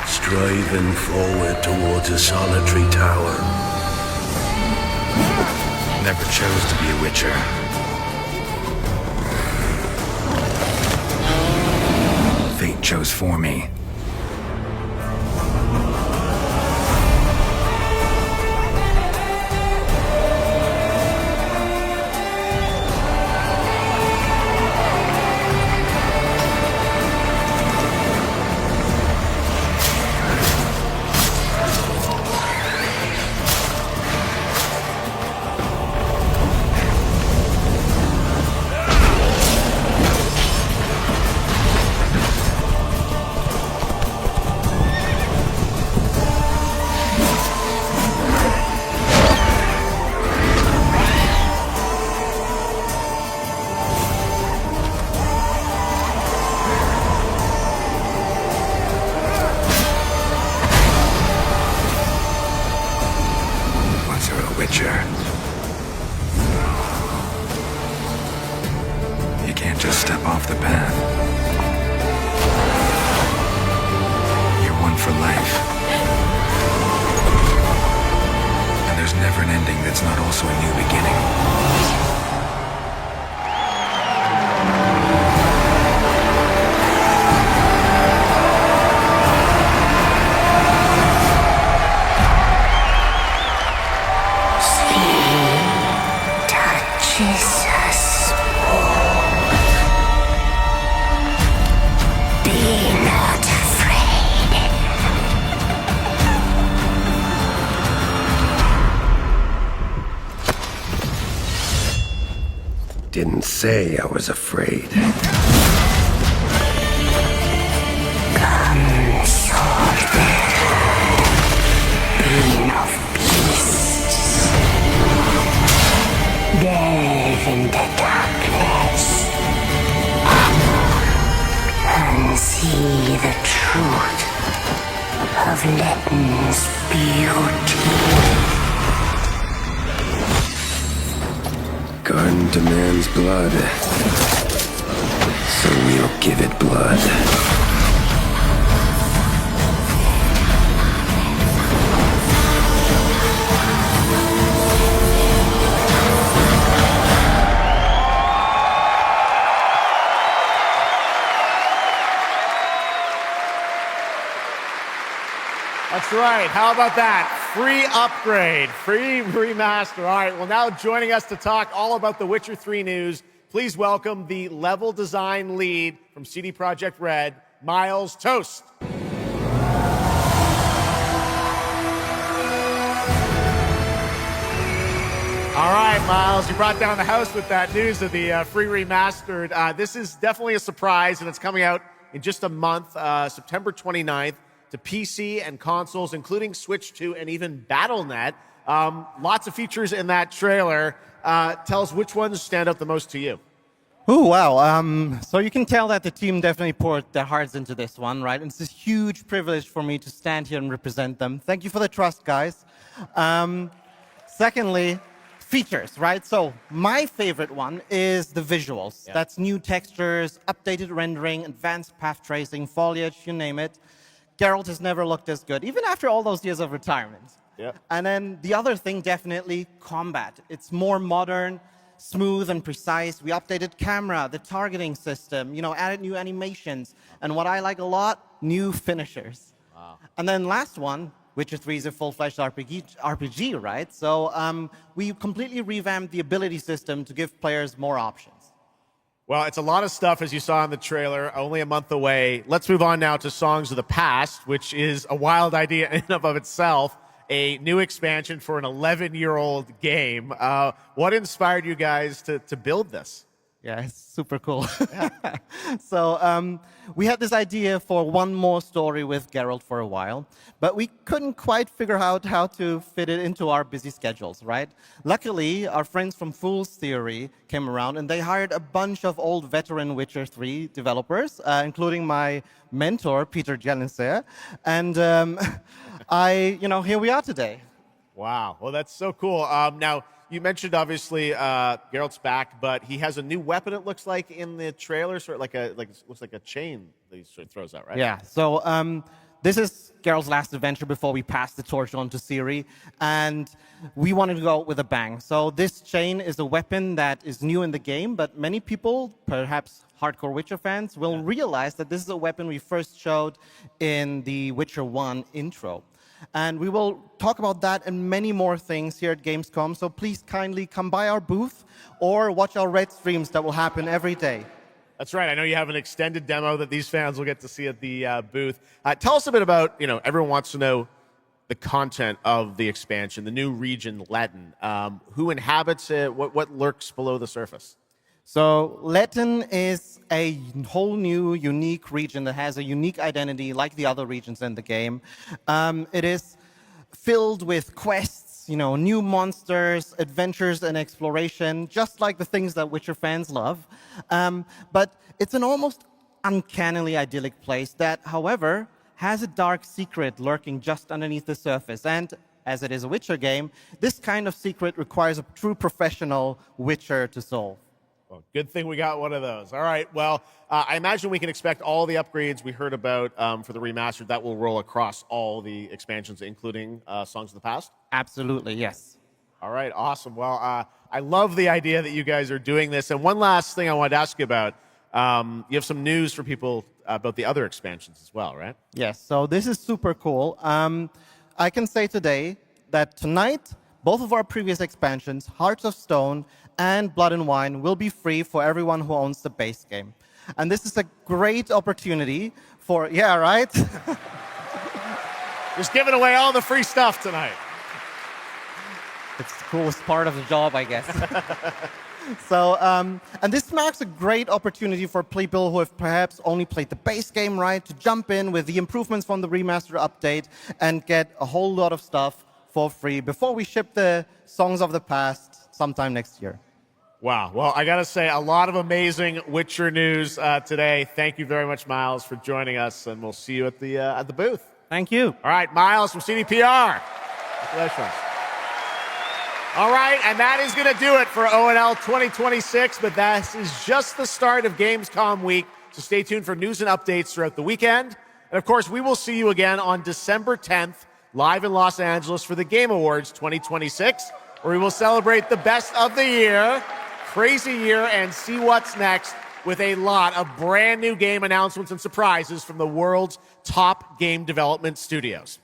striding forward towards a solitary tower. Never chose to be a Witcher. Fate chose for me. You can't just step off the path. You're one for life. And there's never an ending that's not also a new beginning. Jesus. Be not afraid. Didn't say I was afraid. Come, soldier. Being of beasts. Delve into darkness and see the truth of Letton's beauty. Garden demands blood, so we'll give it blood. That's right. How about that? Free upgrade, free remaster. All right, well, now joining us to talk all about the Witcher 3 news, please welcome the level design lead from CD Projekt Red, Miles Toast. All right, Miles, you brought down the house with that news of the free remastered. This is definitely a surprise, and it's coming out in just a month, September 29th. To PC and consoles, including Switch 2 and even Battle.net. Lots of features in that trailer. Tell us which ones stand out the most to you. Oh, wow. So you can tell that the team definitely poured their hearts into this one, right? And it's a huge privilege for me to stand here and represent them. Thank you for the trust, guys. Secondly, features, right? So my favorite one is the visuals. Yeah. That's new textures, updated rendering, advanced path tracing, foliage, you name it. Geralt has never looked as good, even after all those years of retirement. Yeah. And then the other thing, definitely combat. It's more modern, smooth and precise. We updated camera, the targeting system, added new animations. And what I like a lot, new finishers. Wow. And then last one, Witcher 3 is a full-fledged RPG, right? So we completely revamped the ability system to give players more options. Well, it's a lot of stuff, as you saw in the trailer, only a month away. Let's move on now to Songs of the Past, which is a wild idea in and of itself, a new expansion for an 11-year-old game. What inspired you guys to build this? Yeah, it's super cool. So we had this idea for one more story with Geralt for a while, but we couldn't quite figure out how to fit it into our busy schedules, right? Luckily, our friends from Fool's Theory came around, and they hired a bunch of old veteran Witcher 3 developers, including my mentor, Peter Jelenser. And here we are today. Wow. Well, that's so cool. Now, you mentioned, obviously, Geralt's back, but he has a new weapon, it looks like, in the trailer, sort of looks like a chain that he sort of throws out, right? Yeah. So this is Geralt's last adventure before we pass the torch on to Ciri, and we wanted to go out with a bang. So this chain is a weapon that is new in the game, but many people, perhaps hardcore Witcher fans, will realize that this is a weapon we first showed in the Witcher 1 intro. And we will talk about that and many more things here at Gamescom, so please kindly come by our booth or watch our Red streams that will happen every day. That's right. I know you have an extended demo that these fans will get to see at the booth. Tell us a bit about, everyone wants to know the content of the expansion, the new region, Letten. Who inhabits it? What lurks below the surface? So Letten is a whole new, unique region that has a unique identity like the other regions in the game. It is filled with quests, new monsters, adventures, and exploration, just like the things that Witcher fans love. But it's an almost uncannily idyllic place that, however, has a dark secret lurking just underneath the surface. And as it is a Witcher game, this kind of secret requires a true professional Witcher to solve. Well, good thing we got one of those. All right. Well, I imagine we can expect all the upgrades we heard about for the remastered. That will roll across all the expansions, including Songs of the Past? Absolutely, yes. All right. Awesome. Well, I love the idea that you guys are doing this. And one last thing I wanted to ask you about. You have some news for people about the other expansions as well, right? Yes. So this is super cool. I can say today that tonight, both of our previous expansions, Hearts of Stone and Blood and Wine, will be free for everyone who owns the base game. And this is a great opportunity for, yeah, right? Just giving away all the free stuff tonight. It's the coolest part of the job, I guess. So, and this marks a great opportunity for people who have perhaps only played the base game, right, to jump in with the improvements from the remaster update and get a whole lot of stuff for free before we ship the Songs of the Past sometime next year. Wow. Well, I got to say, a lot of amazing Witcher news today. Thank you very much, Miles, for joining us, and we'll see you at the booth. Thank you. All right, Miles from CDPR. Congratulations. All right, and that is going to do it for ONL 2026, but that is just the start of Gamescom week, so stay tuned for news and updates throughout the weekend. And, of course, we will see you again on December 10th, live in Los Angeles for the Game Awards 2026, where we will celebrate the best of the year, crazy year, and see what's next with a lot of brand new game announcements and surprises from the world's top game development studios.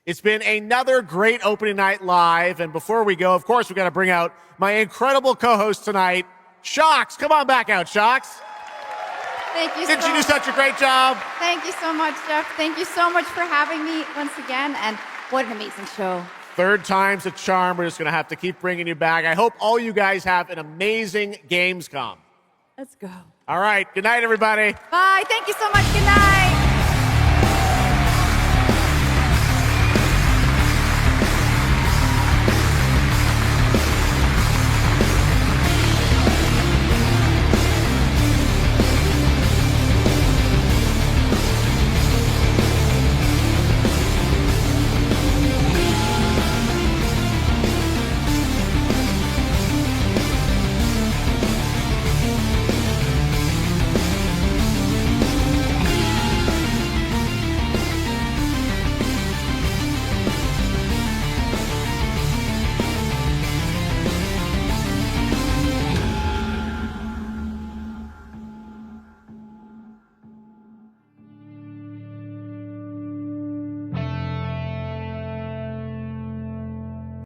It's been another great opening night live, and before we go, of course, we've got to bring out my incredible co-host tonight, Shocks. Come on back out, Shocks. Thank you. Didn't you do such a great job? Thank you so much, Jeff. Thank you so much for having me once again, and what an amazing show. Third time's a charm. We're just going to have to keep bringing you back. I hope all you guys have an amazing Gamescom. Let's go. All right. Good night, everybody. Bye. Thank you so much. Good night.